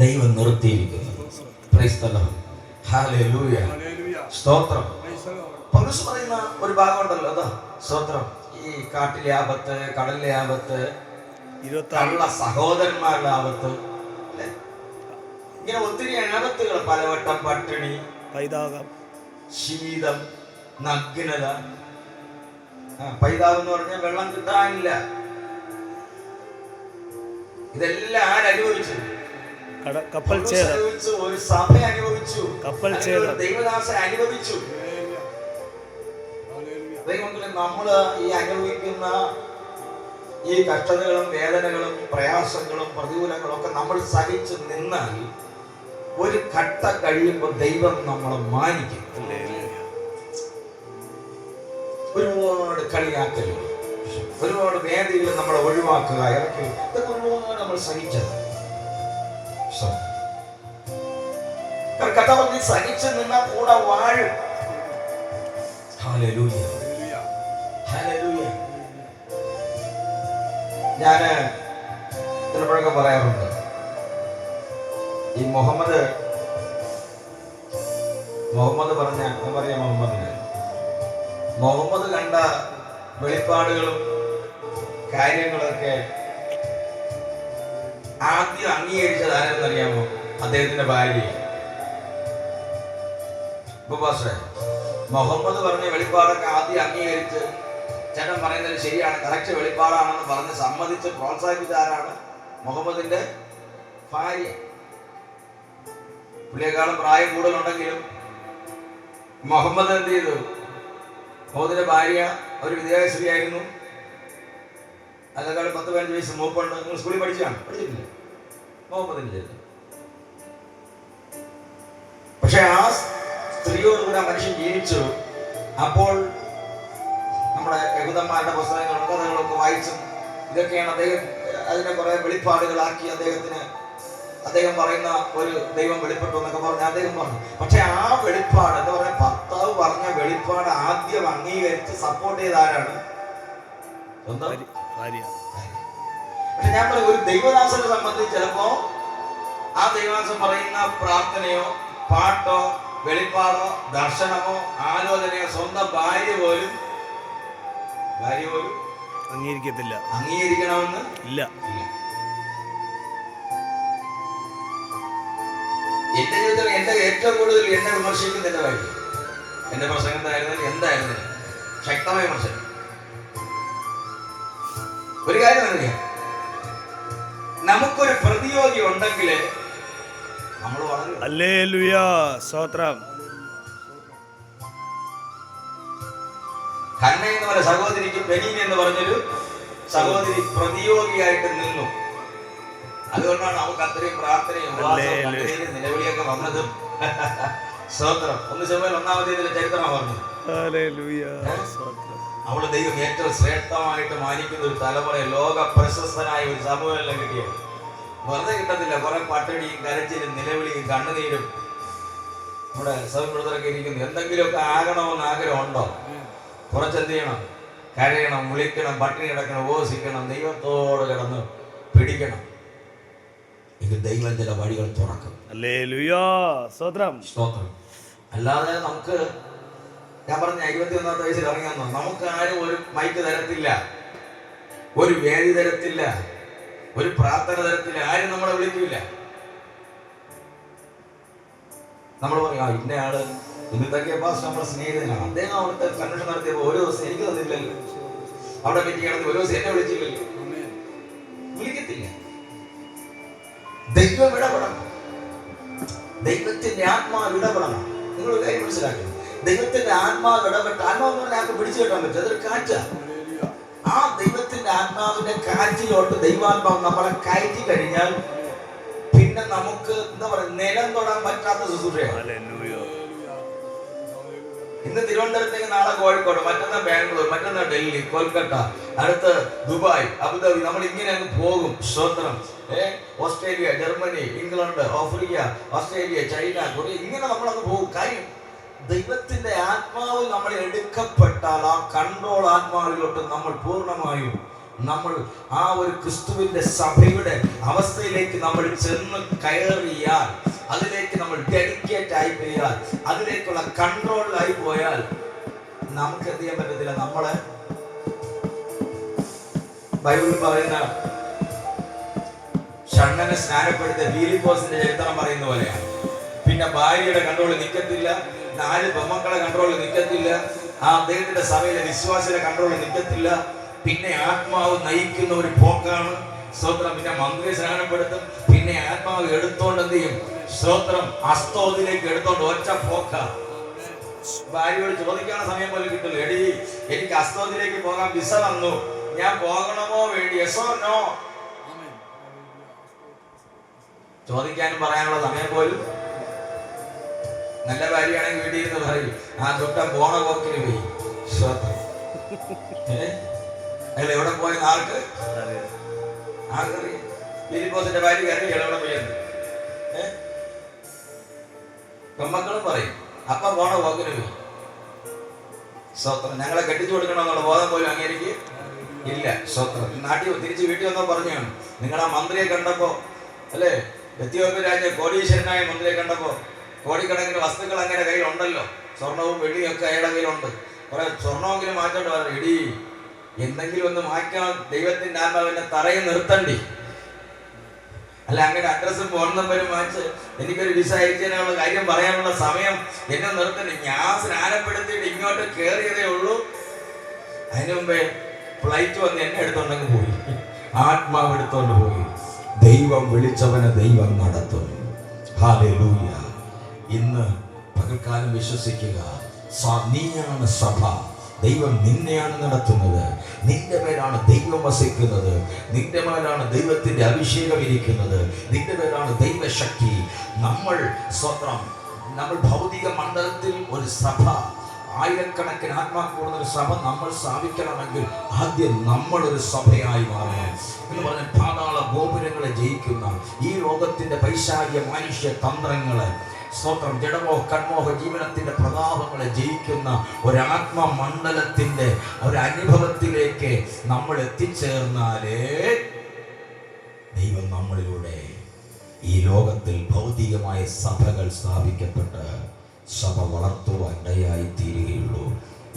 ദൈവം നിർത്തിയിരിക്കുന്നത്. Praise the Lord. ഹല്ലേലൂയ. സ്തോത്രം. പൗലോസ് പറയുന്ന ഒരു ഭാഗമുണ്ടല്ലോ, അതാ സ്തോത്രം. ഈ കാട്ടിലെ ആപത്ത്, കടലിലെ ആപത്ത്, കള്ള സഹോദരന്മാരുടെ ആപത്ത്, ഇങ്ങനെ ഒത്തിരി ആപത്തുകൾ, പലവട്ടം പട്ടിണി, ശീതം, നഗ്നത. പൈതാവ് എന്ന് പറഞ്ഞാൽ വെള്ളം കിട്ടാനില്ല. ഇതെല്ലാം ആരനുഭവിച്ചത്? കപ്പൽ ഛേദം, ഒരു സഭ അനുഭവിച്ചു, കപ്പൽ ഛേദം, ദൈവദാസൻ അനുഭവിച്ചു. നമ്മള് ഈ അനുഭവിക്കുന്ന ഈ കഷ്ടതകളും വേദനകളും പ്രയാസങ്ങളും പ്രതികൂലങ്ങളും ഒക്കെ നമ്മൾ സഹിച്ചു നിന്നാൽ ഒരു ഘട്ട കഴിയുമ്പോൾ ദൈവം നമ്മളെ മാനിക്കും. ഒരുപാട് കളിയാക്കലുകൾ, ഒരുപാട് വേദികൾ നമ്മളെ ഒഴിവാക്കുക, ഇറക്കി, ഇതൊക്കെ ഒരുപാട് നമ്മൾ സഹിച്ചത്. കഥ പറഞ്ഞ് സഹിച്ചു നിന്നാൽ കൂടെ വാഴും. Hallelujah, hallelujah. ഞാന് ചിലപ്പോഴൊക്കെ പറയാറുണ്ട്, ഈ മുഹമ്മദ് പറഞ്ഞ പറയാം, മുഹമ്മദ് കണ്ട വെളിപ്പാടുകളും കാര്യങ്ങളൊക്കെ ആദ്യം അംഗീകരിച്ചത് ആരെന്നറിയാമോ? അദ്ദേഹത്തിന്റെ ഭാര്യ. മുഹമ്മദ് പറഞ്ഞ വെളിപ്പാടൊക്കെ ആദ്യം അംഗീകരിച്ച് ചേട്ടൻ പറയുന്നത് ശരിയാണ്, കറക്റ്റ് വെളിപ്പാടാണെന്ന് പറഞ്ഞ് സമ്മതിച്ച് പ്രോത്സാഹിപ്പിച്ച ആരാണ്? മുഹമ്മദിന്റെ ഭാര്യ. പുള്ളിയെക്കാളും പ്രായം കൂടുതലുണ്ടെങ്കിലും മുഹമ്മദ് എന്ത് ചെയ്തു? മുഹമ്മദിന്റെ ഭാര്യ ഒരു വിദ്യാഭ്യാസത്തിയായിരുന്നു. അതിനേക്കാളും 10-15 വയസ്സ് മൂപ്പുണ്ട്. നിങ്ങൾ സ്കൂളിൽ പഠിച്ചിട്ടില്ല? മുഹമ്മദിന്റെ. പക്ഷെ ആ സ്ത്രീയോടുകൂടെ മനുഷ്യൻ ജീവിച്ചു. അപ്പോൾ നമ്മുടെ യഹൂദന്മാരുടെ പുസ്തകങ്ങളും കഥകളൊക്കെ വായിച്ചും ഇതൊക്കെയാണ് അദ്ദേഹം അതിനെ കുറെ വെളിപ്പാടുകളാക്കി അദ്ദേഹം പറയുന്ന ഒരു ദൈവം വെളിപ്പെട്ടു എന്നൊക്കെ പറഞ്ഞ് അദ്ദേഹം പറഞ്ഞു. പക്ഷെ ആ വെളിപ്പാട് എന്താ പറയുക, ഭർത്താവ് പറഞ്ഞ വെളിപ്പാട് ആദ്യം അംഗീകരിച്ച് സപ്പോർട്ട് ചെയ്ത ആരാണ്? പക്ഷെ ഞാൻ പറയും, ഒരു ദൈവദാസനെ സംബന്ധിച്ച് ചിലപ്പോ ആ ദൈവദാസൻ പറയുന്ന പ്രാർത്ഥനയോ പാട്ടോ വെളിപ്പാടോ ദർശനമോ ആലോചനയോ സ്വന്തം ഭാര്യ പോലും അംഗീകരിക്കണമെന്ന് ഇല്ല. എന്റെ ജീവിതത്തിൽ എന്റെ ഏറ്റവും കൂടുതൽ എന്നെ വിമർശിക്കുന്ന എന്റെ ഭാര്യ. എന്റെ പ്രസംഗത്തായിരുന്നാലും എന്തായിരുന്നാലും ശക്തമായ വിമർശനം. ഒരു കാര്യം അറിയാം, നമുക്കൊരു പ്രതിയോഗി ഉണ്ടെങ്കിൽ നമ്മൾ വളരും. ഹല്ലേലൂയ, സ്തോത്രം. ഹന്ന എന്ന് പറഞ്ഞ സഹോദരിക്ക് പെനീന എന്ന് പറഞ്ഞൊരു സഹോദരി പ്രതിയോഗിയായിട്ട് നിന്നു. അതുകൊണ്ടാണ് നമുക്ക് അത്രയും പ്രാർത്ഥനയും നിലവിളിയൊക്കെ വന്നത്. സ്തോത്രം. 1 ശമൂവേൽ 1-ാം ചരിത്രമാണ് പറഞ്ഞത്. അവള് ദൈവം ഏറ്റവും ശ്രേഷ്ഠമായിട്ട് മാനിക്കുന്ന ഒരു തലമുറയെ ലോക പ്രശസ്തനായ ഒരു സമൂഹമെല്ലാം കിട്ടിയത് വെറുതെ കിട്ടത്തില്ല. കുറെ പട്ടിണിയും കരച്ചിലും നിലവിളിയും കണ്ണുനീരും. നമ്മുടെ സഹോദരൊക്കെ ഇരിക്കുന്നു. എന്തെങ്കിലുമൊക്കെ ആകണമെന്ന് ആഗ്രഹം ഉണ്ടോ? കുറച്ചെന്ത് ചെയ്യണം? കരയണം, വിളിക്കണം, പട്ടിണി കിടക്കണം, ഉപവസിക്കണം, ദൈവത്തോട് കിടന്ന് പിടിക്കണം. ഇത് ദൈവം ചില വഴികൾ തുറക്കും. അല്ലാതെ നമുക്ക്, ഞാൻ പറഞ്ഞ 21-ാമത്തെ വയസ്സിൽ ഇറങ്ങിയെന്നോ, നമുക്ക് ആരും ഒരു മൈക്ക് തരത്തില്ല, ഒരു വേദി തരത്തില്ല, ഒരു പ്രാർത്ഥന തരത്തില്ല, ആരും നമ്മളെ വിളിക്കില്ല. നമ്മൾ പറയും, ഇന്നയാള് ഇന്നത്തെ പാസ് നമ്മളെ സ്നേഹിതനാണ്, അദ്ദേഹം അവിടുത്തെ കൺവെൻഷൻ നടത്തിയപ്പോൾ ഒരു ദിവസം എനിക്ക് തന്നില്ലല്ലോ, അവിടെ പറ്റി കിടന്ന് ഒരു ദിവസം എന്നെ വിളിച്ചില്ലല്ലോ. വിളിക്കത്തില്ല. ദൈവം ഇടപെടണം. ദൈവത്തിന്റെ ആത്മാവ് ഇടപെടണം. നിങ്ങൾ ഒരു കാര്യം മനസ്സിലാക്കണം, ദൈവത്തിന്റെ ആത്മാവ് ഇടപെട്ട്, ആത്മാവ് ആർക്ക് പിടിച്ചു കെട്ടാൻ പറ്റും? അതൊരു കാറ്റാ. ആ ദൈവത്തിന്റെ ആത്മാവിന്റെ കാറ്റിലോട്ട് ദൈവാത്മാവ് നമ്മളെ കയറ്റി കഴിഞ്ഞാൽ പിന്നെ നമുക്ക് എന്താ പറയുക, നിലം തൊടാൻ പറ്റാത്ത ശുശ്രൂഷയാണ്. ഇന്ന് തിരുവനന്തപുരത്തേക്ക്, നാളെ കോഴിക്കോട്, മറ്റന്നാൾ ബാംഗ്ലൂർ, മറ്റന്നാൾ ഡൽഹി, കൊൽക്കത്ത, അടുത്ത് ദുബായ്, അബുദാബി, നമ്മൾ ഇങ്ങനെ അങ്ങ് പോകും. സ്വതന്ത്രം. Australia, Germany, England, Africa, Australia, China, Korea, ഇങ്ങനെ നമ്മളങ്ങ് പോകും. കാര്യം ദൈവത്തിന്റെ ആത്മാവ് നമ്മൾ എടുക്കപ്പെട്ടാൽ ആ കൺട്രോൾ ആത്മാവിലോട്ട് നമ്മൾ പൂർണ്ണമായും നമ്മൾ ആ ഒരു ക്രിസ്തുവിന്റെ സഭയുടെ അവസ്ഥയിലേക്ക് നമ്മൾ ചെന്ന് കയറിയാൽ, അതിലേക്ക് നമ്മൾ ഡെഡിക്കേറ്റ് ആയി പോയാൽ, അതിലേക്കുള്ള കൺട്രോളിലായി പോയാൽ നമുക്ക് എന്ത് ചെയ്യാൻ പറ്റത്തില്ല. നമ്മളെ ബൈബിളിൽ പറയുന്ന ഷണ്ണനെ സ്നാനപ്പെടുത്തിയ ഫിലിപ്പോസിന്റെ ചരിത്രം പറയുന്ന പോലെയാണ്. പിന്നെ ഭാര്യയുടെ കൺട്രോളിൽ നിൽക്കത്തില്ല, 4 പെമ്മക്കളെ കൺട്രോളിൽ നിൽക്കത്തില്ല, ആ അദ്ദേഹത്തിന്റെ സഭയിലെ വിശ്വാസിയുടെ കൺട്രോളിൽ നിൽക്കത്തില്ല. പിന്നെ ആത്മാവ് നയിക്കുന്ന ഒരു പോക്കാണ്. സ്തോത്രം. പിന്നെ മന്ത്രി സ്നാനപ്പെടുത്തും. പിന്നെ ആത്മാവ് എടുത്തോണ്ട് എന്ത് ചെയ്യും? സ്തോത്രം, അസ്തോദിലേക്ക് എടുത്തോണ്ട് ഒറ്റ പോക്ക. ഭാര്യയോട് ചോദിക്കാനുള്ള സമയം പോലും കിട്ടില്ല. എടി, എനിക്ക് അസ്തോദിലേക്ക് പോകാൻ വിസ വന്നു, ഞാൻ പോകണമോ വേണ്ടി, യെസ് ഓർ നോ? ചോദിക്കാനും പറയാനുള്ള സമയം പോലും. നല്ല ഭാര്യയാണെങ്കിൽ വീട്ടിൽ ഇരുന്ന് പറയും, ആ തൊട്ട പോണ പോക്കിന് പോയി. അയാൾ എവിടെ പോയെന്ന് ആർക്കറിയാം? ഫിലിപ്പോസിന്റെ ഭാര്യ അറിയാം എവിടെ പോയെന്ന്. പെമ്മക്കളും പറയും, അപ്പ പോണ പോക്കിന് പോയി. സ്വത്രം. ഞങ്ങളെ കെട്ടിച്ചു കൊടുക്കണമെന്നുള്ള ബോധം പോലും അങ്ങേക്ക് ഇല്ല. സ്വത്രം. നാട്ടിൽ തിരിച്ച് വീട്ടിൽ വന്നോ പറഞ്ഞാണ്, നിങ്ങളാ മന്ത്രിയെ കണ്ടപ്പോ അല്ലേ, എത്യോപ്യ രാജ്യ കോടീശ്വരനായ മന്ത്രിയെ കണ്ടപ്പോ കോടിക്കണക്കിന് വസ്തുക്കൾ അങ്ങനെ കയ്യിലുണ്ടല്ലോ, സ്വർണവും വെള്ളിയും ഒക്കെ അയാളുടെ കയ്യിലുണ്ട്. കുറെ സ്വർണമെങ്കിലും മാറ്റോണ്ട് പറഞ്ഞു, എടി എന്തെങ്കിലും ഒന്ന് മാറ്റണം, ദൈവത്തിന്റെ ആത്മാവിനെ തറയിൽ നിർത്തണ്ടി. അല്ല അങ്ങനെ അഡ്രസ്സും ഫോൺ നമ്പരും വാങ്ങിച്ച് എനിക്കൊരു വിസ അയച്ചതിനുള്ള കാര്യം പറയാനുള്ള സമയം എന്നെ നിർത്തണ്ടി. ഞാൻ സ്നാനപ്പെടുത്തിയിട്ട് ഇങ്ങോട്ട് കയറിയതേ ഉള്ളൂ, അതിനു മുമ്പേ ഫ്ലൈറ്റ് വന്ന് എന്നെ എടുത്തോണ്ടെങ്കിൽ പോയി, ആത്മാവ് എടുത്തോണ്ട് പോയി. ദൈവം വിളിച്ചവനെ ദൈവം നടത്തും. ഹല്ലേലൂയ. ഇന്ന് പകൽക്കാലം വിശ്വസിക്കുക, നീയാണ് സഭ. ദൈവം നിന്നെയാണ് നടത്തുന്നത്. നിന്റെ മേലാണ് ദൈവം വസിക്കുന്നത്. നിന്റെ മേലാണ് ദൈവത്തിന്റെ അഭിഷേകം ഇരിക്കുന്നത്. നിന്റെ മേലാണ് ദൈവശക്തി. നമ്മൾ ഭൗതിക മണ്ഡലത്തിൽ ഒരു സഭ, ആയിരക്കണക്കിന് ആത്മാക്കളുള്ള ഒരു സഭ നമ്മൾ സ്ഥാപിക്കണമെങ്കിൽ ആദ്യം നമ്മളൊരു സഭയായി മാറണം. എന്ന് പറഞ്ഞാൽ പാതാള ഗോപുരങ്ങളെ ജയിക്കുന്ന, ഈ ലോകത്തിന്റെ പൈശാചിക മനുഷ്യ തന്ത്രങ്ങളെ, സ്തോത്രം, ജഡമോഹ കൺമോഹ ജീവനത്തിന്റെ പ്രതാപങ്ങളെ ജയിക്കുന്ന ഒരാത്മമണ്ഡലത്തിന്റെ ഒരനുഭവത്തിലേക്ക് നമ്മൾ എത്തിച്ചേർന്നാലേ ദൈവം നമ്മളിലൂടെ ഈ ലോകത്തിൽ ഭൗതികമായ സഭകൾ സ്ഥാപിക്കപ്പെട്ട് സഭ വളർത്തുവാൻ ഇടയായി തീരുകയുള്ളൂ.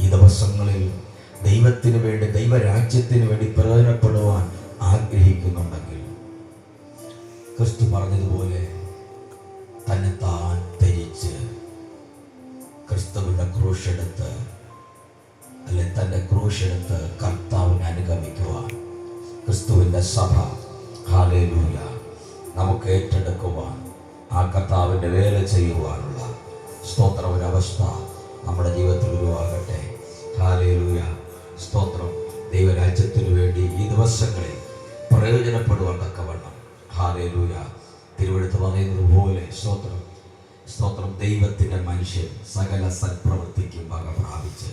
ഈ ദിവസങ്ങളിൽ ദൈവത്തിന് വേണ്ടി, ദൈവരാജ്യത്തിന് വേണ്ടി പ്രയോജനപ്പെടുവാൻ ആഗ്രഹിക്കുന്നുണ്ടെങ്കിൽ ക്രിസ്തു പറഞ്ഞതുപോലെ തന്നെ താൻ ധരിച്ച് ക്രിസ്തുവിന്റെ ക്രൂശെടുത്ത്, അല്ലെ തന്റെ ക്രൂശെടുത്ത് കർത്താവിനെ അനുഗമിക്കുവാൻ ക്രിസ്തുവിന്റെ സഭ, ഹല്ലേലൂയ, നമുക്ക് ഏറ്റെടുക്കുവാൻ, ആ കർത്താവിന്റെ വേല ചെയ്യുവാനുള്ള സ്തോത്രം ഒരവസ്ഥ നമ്മുടെ ജീവിതത്തിൽ ഉരുവാകട്ടെ. ഹല്ലേലൂയ. സ്തോത്രം. ദൈവരാജ്യത്തിനു വേണ്ടി ഈ ദിവസങ്ങളിൽ പ്രയോജനപ്പെടുവാൻ തക്കവണ്ണം, ഹല്ലേലൂയ, തിരുവെടുത്ത് പറയുന്നത് പോലെ സ്തോത്രം, ദൈവത്തിന്റെ മനുഷ്യൻ സകല സൽപ്രവൃത്തിക്കും വക പ്രാപിച്ച്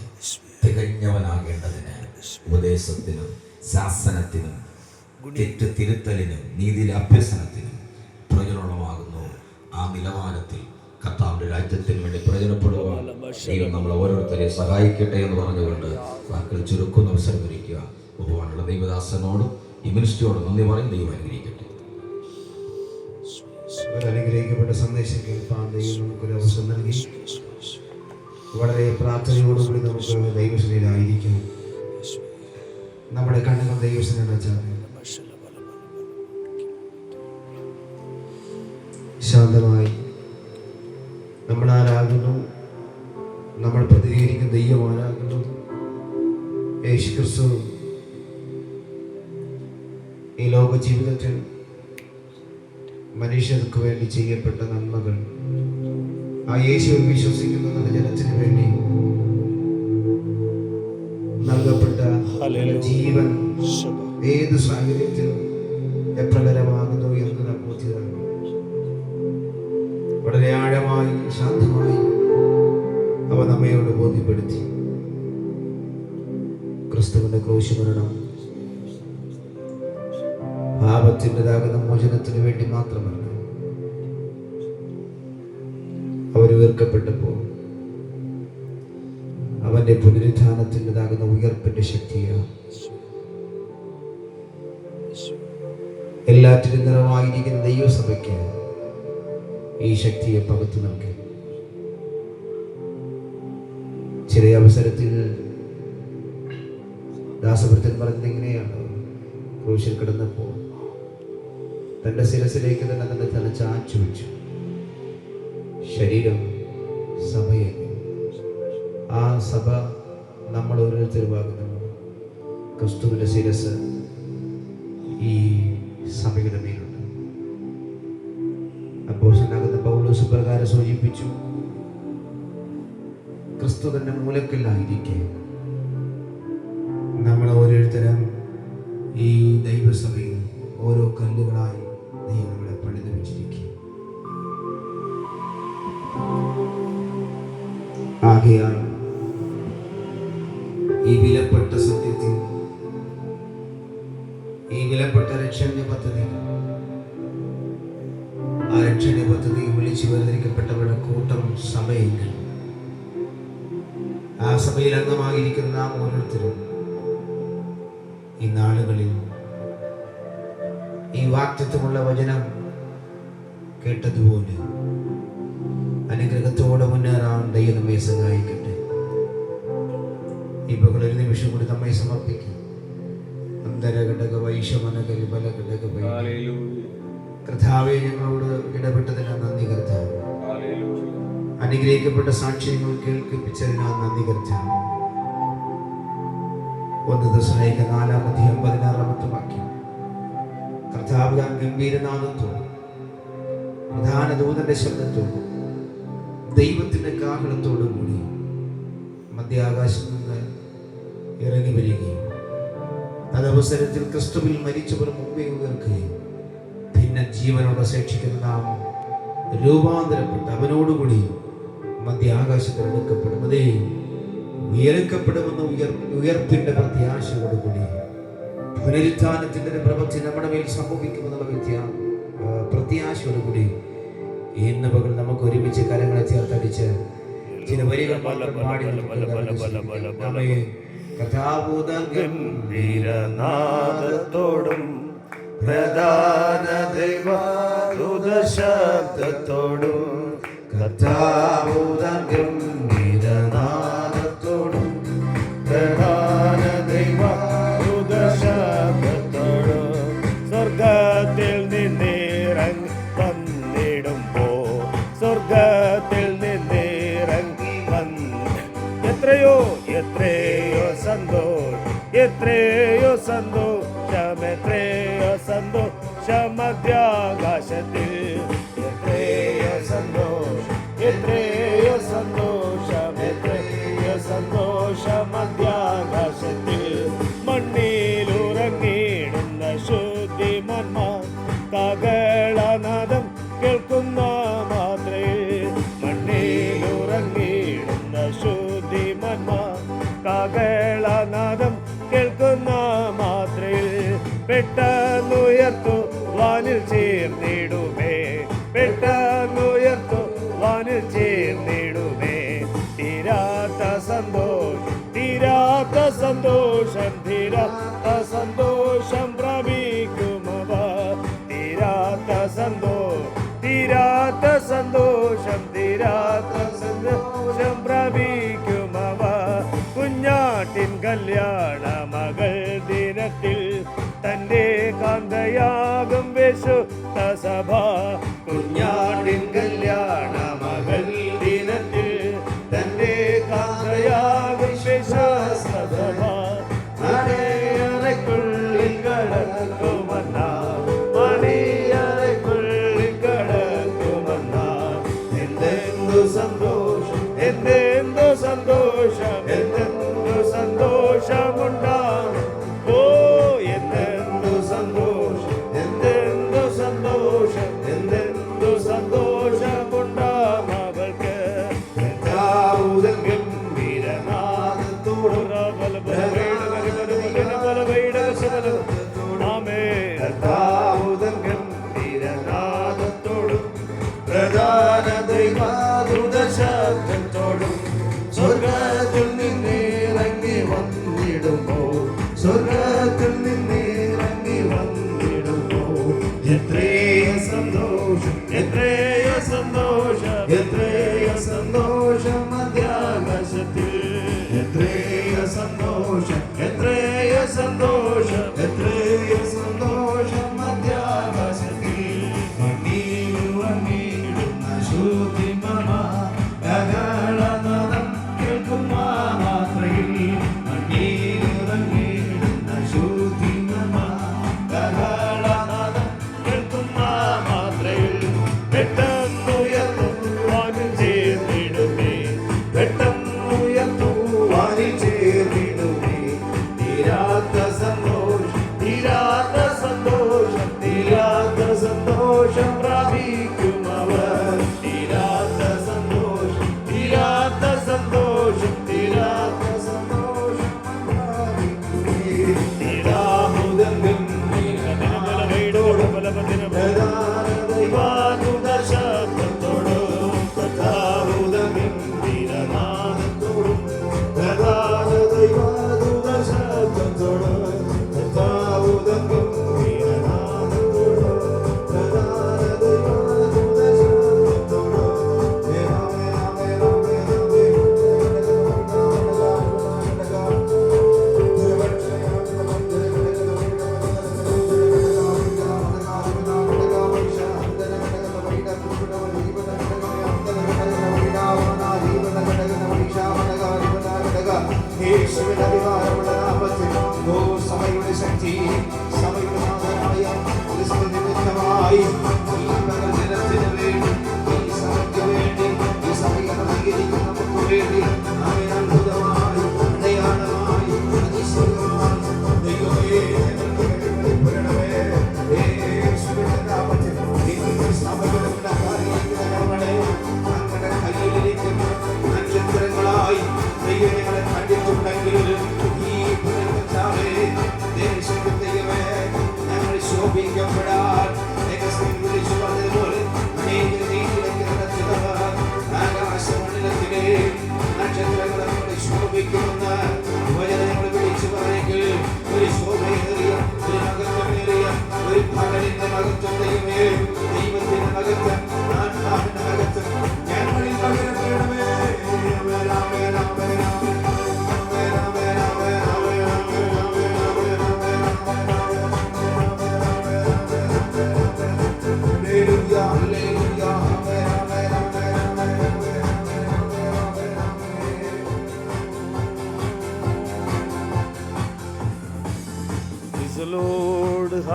തികഞ്ഞവനാകേണ്ടതിന് ഉപദേശത്തിനും ശാസനത്തിനും തെറ്റ് തിരുത്തലിനും നീതിയിലെ അഭ്യസനത്തിനും പ്രയോജനമാകുന്നു. ആ നിലവാരത്തിൽ കർത്താവിന്റെ രാജ്യത്തിന് വേണ്ടി പ്രയോജനപ്പെടുവാൻ ദൈവം നമ്മളെ ഓരോരുത്തരെയും സഹായിക്കട്ടെ എന്ന് പറഞ്ഞുകൊണ്ട് വാക്കുകൾ ചുരുക്കുന്ന അവസരം ഒരുക്കുക. ബഹുമാനുള്ള ദൈവദാസനോടും ഈ മിനിസ്ട്രിയോടും നന്ദി പറയും. ദൈവം അനുഗ്രഹിക്കട്ടെ. അനുഗ്രഹിക്കപ്പെട്ട സന്ദേശം കേൾപ്പാൻ ദൈവം നമുക്കൊരു അവസരം നൽകി. വളരെ പ്രാർത്ഥനയോടുകൂടി നമുക്ക് ദൈവസന്നിധിയിലായിരിക്കും. നമ്മുടെ കണ്ണുകൾ ദൈവസന്നിധിയിൽ ശാന്തമായി നമ്മൾ ആരാകുന്നു, നമ്മൾ പ്രതികരിക്കുന്ന ദൈവം ആരാകുന്നു, യേശുക്രിസ്തു ഈ ലോക ജീവിതത്തിൽ മനുഷ്യർക്ക് വേണ്ടി ചെയ്യപ്പെട്ട നന്മകൾ, ആ യേശുവിൽ വിശ്വസിക്കുന്ന ജനത്തിന് വേണ്ടി നൽകപ്പെട്ട ജീവൻ ഏത് സാഹചര്യത്തിലും എപ്രകാരമാകുന്നു എന്ന് നാം ബോധ്യമാണ്. വളരെ ആഴമായി ശാന്തമായി അവ നമ്മയോട് ബോധ്യപ്പെടുത്തി. ക്രിസ്തുവിന്റെ ക്രൂശുമരണം പാപത്തിൻ്റെതാകുന്ന മോചനത്തിന് വേണ്ടി മാത്രമല്ല, അവർ ഉയർക്കപ്പെട്ടപ്പോൾ അവന്റെ പുനരുത്ഥാനത്തിൻ്റെതാകുന്ന ഉയർപ്പിന്റെ ശക്തിയാണ്. എല്ലാറ്റിനും നിറവായിരിക്കുന്ന ദൈവസഭയ്ക്ക് ഈ ശക്തിയെ പകർത്തു നൽകി. ചില അവസരത്തിൽ ദാസഭൃത്തൻ പറഞ്ഞത് എങ്ങനെയാണ്? ക്രൂശിൽ കിടന്നപ്പോൾ തൻ്റെ ശിരസിലേക്ക് തന്നെ തന്റെ തല ചാച്ചു വെച്ചു. ശരീരം സഭയെ, ആ സഭ നമ്മൾ ഓരോരുത്തരുമാകുന്നു. ക്രിസ്തുവിന്റെ ശിരസ് ഈ സഭയുടെ മേലുണ്ട്. അപ്പോസ്തലനാകുന്ന പൗലോസ് പ്രകാരം സൂചിപ്പിച്ചു, ക്രിസ്തു തന്റെ മൂലക്കല്ലായിരിക്കെ നമ്മൾ ഓരോരുത്തരും ഈ ദൈവസഭയിൽ ഓരോ കല്ലുകളായി നീ നമ്മളെ പണിത് വെച്ചിരിക്കുക. ആകയാൽ ഈ വിലപ്പെട്ട സത്യത്തിൽ, ഈ വിലപ്പെട്ട രക്ഷണീയ പദ്ധതി, ആ രക്ഷണീയ പദ്ധതി വിളിച്ചു വേർതിരിക്കപ്പെട്ടവരുടെ കൂട്ടം സഭയെങ്കിൽ ആ സഭയിൽ അംഗമായിരിക്കുന്ന നാം ഓരോരുത്തരും ഈ നാളുകളിൽ ഈ വാക്തത്വമുള്ള വചനം കേട്ടതുപോലെ അനുഗ്രഹത്തോടെ മുന്നേറാൻ ദൈവം നമ്മെ സഹായിക്കട്ടെ. ഇപ്പോൾ ഒരു നിമിഷം കൂടി നമ്മെ സമർപ്പിക്കും. അന്തരഘടക വൈഷമനകരി ബലഘടക കർത്താവേ, ഞങ്ങളോട് ഇടപെട്ടതിനാ നന്ദി കർത്താവ്. അനുഗ്രഹിക്കപ്പെട്ട സാക്ഷ്യങ്ങൾ കേൾപ്പിച്ചതിനാ നന്ദി കർത്താവ്. 1 തെസ്സലോനിക്കർ 4:16 വാക്യം. കർത്താവ് താൻ ഗംഭീരനാദത്തോടും പ്രധാന ദൂതന്റെ ശബ്ദത്തോടും ദൈവത്തിന്റെ കാഹളത്തോടും കൂടി മധ്യാകാശത്ത് നിന്ന് ഇറങ്ങി വരികയും തദവസരത്തിൽ ക്രിസ്തുവിൽ മരിച്ചവർ മുമ്പേ ഉയർക്കുകയും പിന്നെ ജീവനോട് ശേഷിക്കുന്ന നാം രൂപാന്തരപ്പെട്ട് അവനോടുകൂടി മധ്യാകാശത്തിൽ എടുക്കപ്പെടും. അതേ ഉയർക്കപ്പെടുമെന്ന ഉയർപ്പിന്റെ പ്രത്യാശയോടുകൂടി പുനരുത്ഥാനത്തിന്റെ പ്രവൃത്തി നമ്മുടെ മേൽ സംഭവിക്കുമെന്നുള്ള പ്രത്യാശയോടുകൂടി ഇന്ന് പകൽ നമുക്ക് ഒരുമിച്ച് കരങ്ങളെ ചേർത്തടിച്ച് ചില വരികൾ ഗംഭീരനാദത്തോടും പ്രധാന ദൈവദൂതശബ്ദത്തോടും കർത്താവൂതൻ ഗംഭീരനാദത്തോടും പ്രധാന ദൈവദൂതശബ്ദത്തോടും സ്വർഗത്തിൽ നിന്നിറങ്ങി വന്നിടുമ്പോൾ സ്വർഗത്തിൽ നിന്നിറങ്ങി വന്ന് എത്രയോ എത്രയോ സന്തോഷം, എത്രയോ സന്തോഷം, എത്രയോ സന്തോഷം മധ്യാകാശത്തിൽ, എത്രയോ സന്തോഷം, എത്രയോ സന്തോഷം, എത്രയോ സന്തോഷം മധ്യാകാശത്തിൽ. മണ്ണിലുറങ്ങിയിടുന്ന ശുദ്ധിമാന്മാർ കാഹളനാദം കേൾക്കുന്ന മാത്രയിൽ, മണ്ണിലുറങ്ങിയിടുന്ന ശുദ്ധിമാന്മാർ കാഹളനാദം കേൾക്കുന്ന മാത്രയിൽ പെട്ടെന്നുയർത്തു വാനിൽ ചേർന്നിടുമേ, പെട്ടെന്നുയർത്തു വാനിൽ ചേർന്നിടുമേ. തീരാത്ത സന്തോഷം, തീരാത്ത സന്തോഷം, തീരാത്ത സന്തോഷം പ്രാപിക്കുമവ. തീരാത്ത സന്തോഷം, തീരാത്ത സന്തോഷം, തീരാത്ത സന്തോഷം പ്രാപിക്കുമവ. കുഞ്ഞാട്ടിൻ കല്യാണ മകൾ ദിനത്തിൽ തന്റെ കാന്തയാകും വിശുദ്ധ സഭ. കുഞ്ഞാട്ടിൻ കല്യാണ മകൾ ദിനത്തിൽ തന്റെ കാന്തയാകും വിശുദ്ധ സഭ. മണിയറയ്ക്കുള്ളിൽ കടക്കുമെന്ന, മണിയറയ്ക്കുള്ളിൽ കടക്കുമെന്ന. എന്തെന്തു സന്തോഷം, എന്തെന്തു സന്തോഷം, എന്തെന്തു സന്തോഷമുണ്ടാകും. ഓ എന്തെന്തു സന്തോഷം, എന്തെന്തു സന്തോഷം, എന്തെന്തു സന്തോഷമുണ്ടാകും അവൾക്ക്. ഗംഭീരനാദത്തോടും ഗംഭീരനാദത്തോടും പ്രധാന ദൈവദൂതശബ്ദത്തോടും സ്വർഗത്തിൽ നിന്നിറങ്ങി വന്നിടുമ്പോൾ, സ്വർഗത്തിൽ നിന്നിറങ്ങി വന്നിടുമ്പോൾ. എത്രയോ സന്തോഷം, എത്രയോ സന്തോഷം, എത്രയോ സന്തോഷം മധ്യാകാശത്തിൽ, എത്രയോ സന്തോഷം, എത്രയോ സന്തോഷം, എത്രയോ സന്തോഷം മധ്യാകാശത്തിൽ. മണ്ണിലുറങ്ങിയിടുന്ന ശുദ്ധിമാന്മാർ കാഹളനാദം കേൾക്കുന്ന മാത്രയിൽ, മണ്ണിലുറങ്ങിയിടുന്ന ശുദ്ധിമാന്മാർ കാഹളനാദം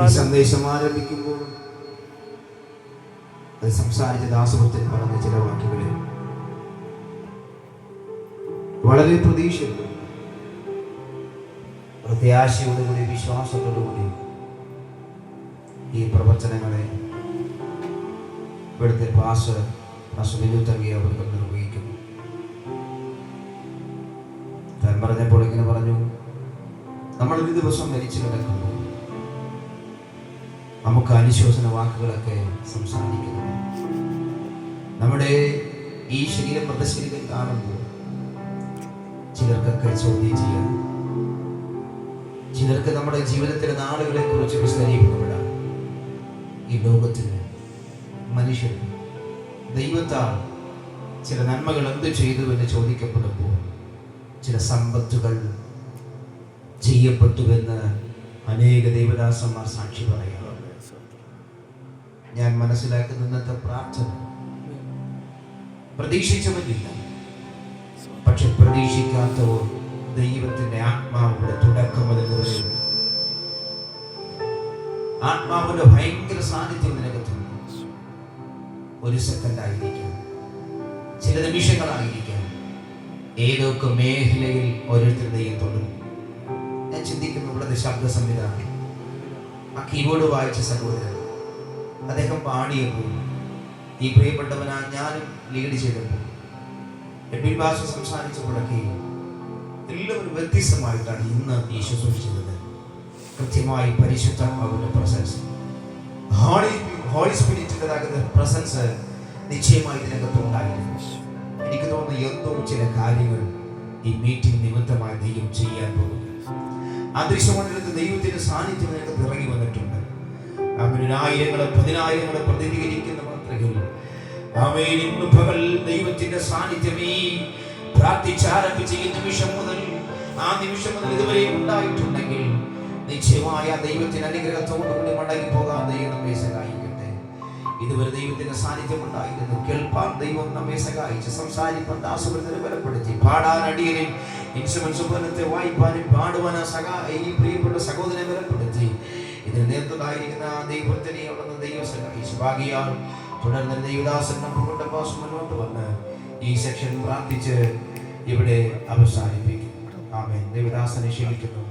ഈ സന്ദേശം ആരംഭിക്കുമ്പോൾ അത് സംസാരിച്ച ദാസപുത്രൻ പറഞ്ഞ ചില വാക്കുകളിൽ വളരെ പ്രത്യാശയോടുകൂടി വിശ്വാസത്തോടുകൂടി ഈ പ്രവചനങ്ങളെ ഇവിടുത്തെ പാസ് തങ്ങി അവർക്ക് നിർവഹിക്കുന്നു. താൻ പറഞ്ഞപ്പോൾ ഇങ്ങനെ പറഞ്ഞു, നമ്മളൊരു ദിവസം മരിച്ചു കിടക്കുമ്പോൾ നമുക്ക് അനുശോചന വാക്കുകളൊക്കെ സംസാരിക്കുന്നു. നമ്മുടെ ഈ ശരീരം മൃതശരീരം കാണുമ്പോൾ ചിലർക്കൊക്കെ ചോദ്യം ചെയ്യാൻ, ചിലർക്ക് നമ്മുടെ ജീവിതത്തിലെ നാളുകളെ കുറിച്ച് വിസ്തരിക്കപ്പെടാൻ, ഈ ലോകത്തിന് മനുഷ്യന് ദൈവത്താൽ ചില നന്മകൾ എന്ത് ചെയ്തു എന്ന് ചോദിക്കപ്പെടുമ്പോൾ ചില സമ്പത്തുകൾ ചെയ്യപ്പെട്ടുവെന്ന് അനേക ദൈവദാസന്മാർ സാക്ഷി പറയാം. ഞാൻ മനസ്സിലാക്കുന്ന ഇന്നത്തെ പ്രാർത്ഥന പ്രതീക്ഷിച്ചവരില്ല, പക്ഷെ പ്രതീക്ഷിക്കാത്തവർ ദൈവത്തിന്റെ ആത്മാവിന്റെ തുടക്കം മുതൽ ആത്മാവിന്റെ ഭയങ്കര സാന്നിധ്യം നിനക്കത്തുണ്ട്. ഒരു സെക്കൻഡ് ആയിരിക്കാം, ചില നിമിഷങ്ങളായിരിക്കാം, ഏതൊക്കെ മേഖലയിൽ ഓരോരുത്തരുടെയും തൊടും. ഞാൻ ചിന്തിക്കുന്നു, ഇവിടുത്തെ ശബ്ദ സംവിധാനം, ആ കീബോർഡ് വായിച്ച സഹോദരൻ അദ്ദേഹം പാടിയപ്പോൾ, ഈ പ്രിയപ്പെട്ടവനാ ഞാനും ലീഡ് ചെയ്തപ്പോൾ, എഡ്വിൻ ഭാഷ സംസാരിച്ചപ്പോഴൊക്കെ എല്ലാവരും വ്യത്യസ്തമായിട്ടാണ് ഇന്ന് ഈ ശുശ്രൂഷിച്ചത്. കൃത്യമായി പരിശുദ്ധാത്മാവിന്റെ പ്രസൻസ്, ഹോളി സ്പിരിറ്റിൻ്റെതാകുന്ന പ്രസൻസ് നിശ്ചയമായി ഇതിനകത്ത് ഉണ്ടായിരുന്നു. എനിക്ക് തോന്നുന്നു എന്തോ ചില കാര്യങ്ങൾ ഈ മീറ്റിംഗ് നിമിത്തമായി ദൈവം ചെയ്യാൻ പോകുന്നു. അദൃശ്യമണ്ഡലത്തിൽ ദൈവത്തിന്റെ സാന്നിധ്യം നിനക്ക് ഇറങ്ങി വന്നിട്ടുണ്ട്. അവന് ആയിരങ്ങളെ പതിനായിരങ്ങളെ പ്രതിനിധീകരിക്കുന്ന മാത്രകൾ ആമേൻ. ഇന്ന് പകൽ ദൈവത്തിന്റെ സാന്നിധ്യം ഈ പ്രാർത്ഥിച്ചാരംഭിച്ച ഈ നിമിഷം മുതൽ, ആ നിമിഷം മുതൽ ഇതുവരെ ഉണ്ടായിട്ടുണ്ടെങ്കിൽ നിശ്ചയമായ ദൈവത്തിന്റെ അനുഗ്രഹത്തോടുകൂടി മടങ്ങി പോകാൻ ദൈവം നമ്മെ സഹായിക്കട്ടെ. ഇതുവരെ ദൈവത്തിന്റെ സാന്നിധ്യം ഉണ്ടായിരുന്നു, കേൾപ്പാൻ ദൈവം നമ്മെ സഹായിച്ച്, സംസാരിപ്പാൻ ദാസവൃത്തിനെ ബലപ്പെടുത്തി, പാടാൻ അടിയനും ഇൻസ്ട്രുമെന്റ്സ് ഉപകരണത്തെ വായിപ്പാനും പാടുവാൻ ഈ പ്രിയപ്പെട്ട സഹോദരനെ ബലപ്പെടുത്തി. ഇതിന് നേതൃത്വമായിരിക്കുന്ന ദൈവത്തിനെ അവിടുന്ന് ദൈവം സഹായിച്ചു. ഭാഗ്യയാൽ തുടർന്ന് ദൈവദാസൻ നമ്മുടെ പാസ് മുന്നോട്ട് വന്ന് ഈ സെക്ഷൻ പ്രാർത്ഥിച്ച് ഇവിടെ അവസാനിപ്പിക്കും. ആമേൻ. ദൈവദാസനെ ക്ഷണിക്കുന്നു.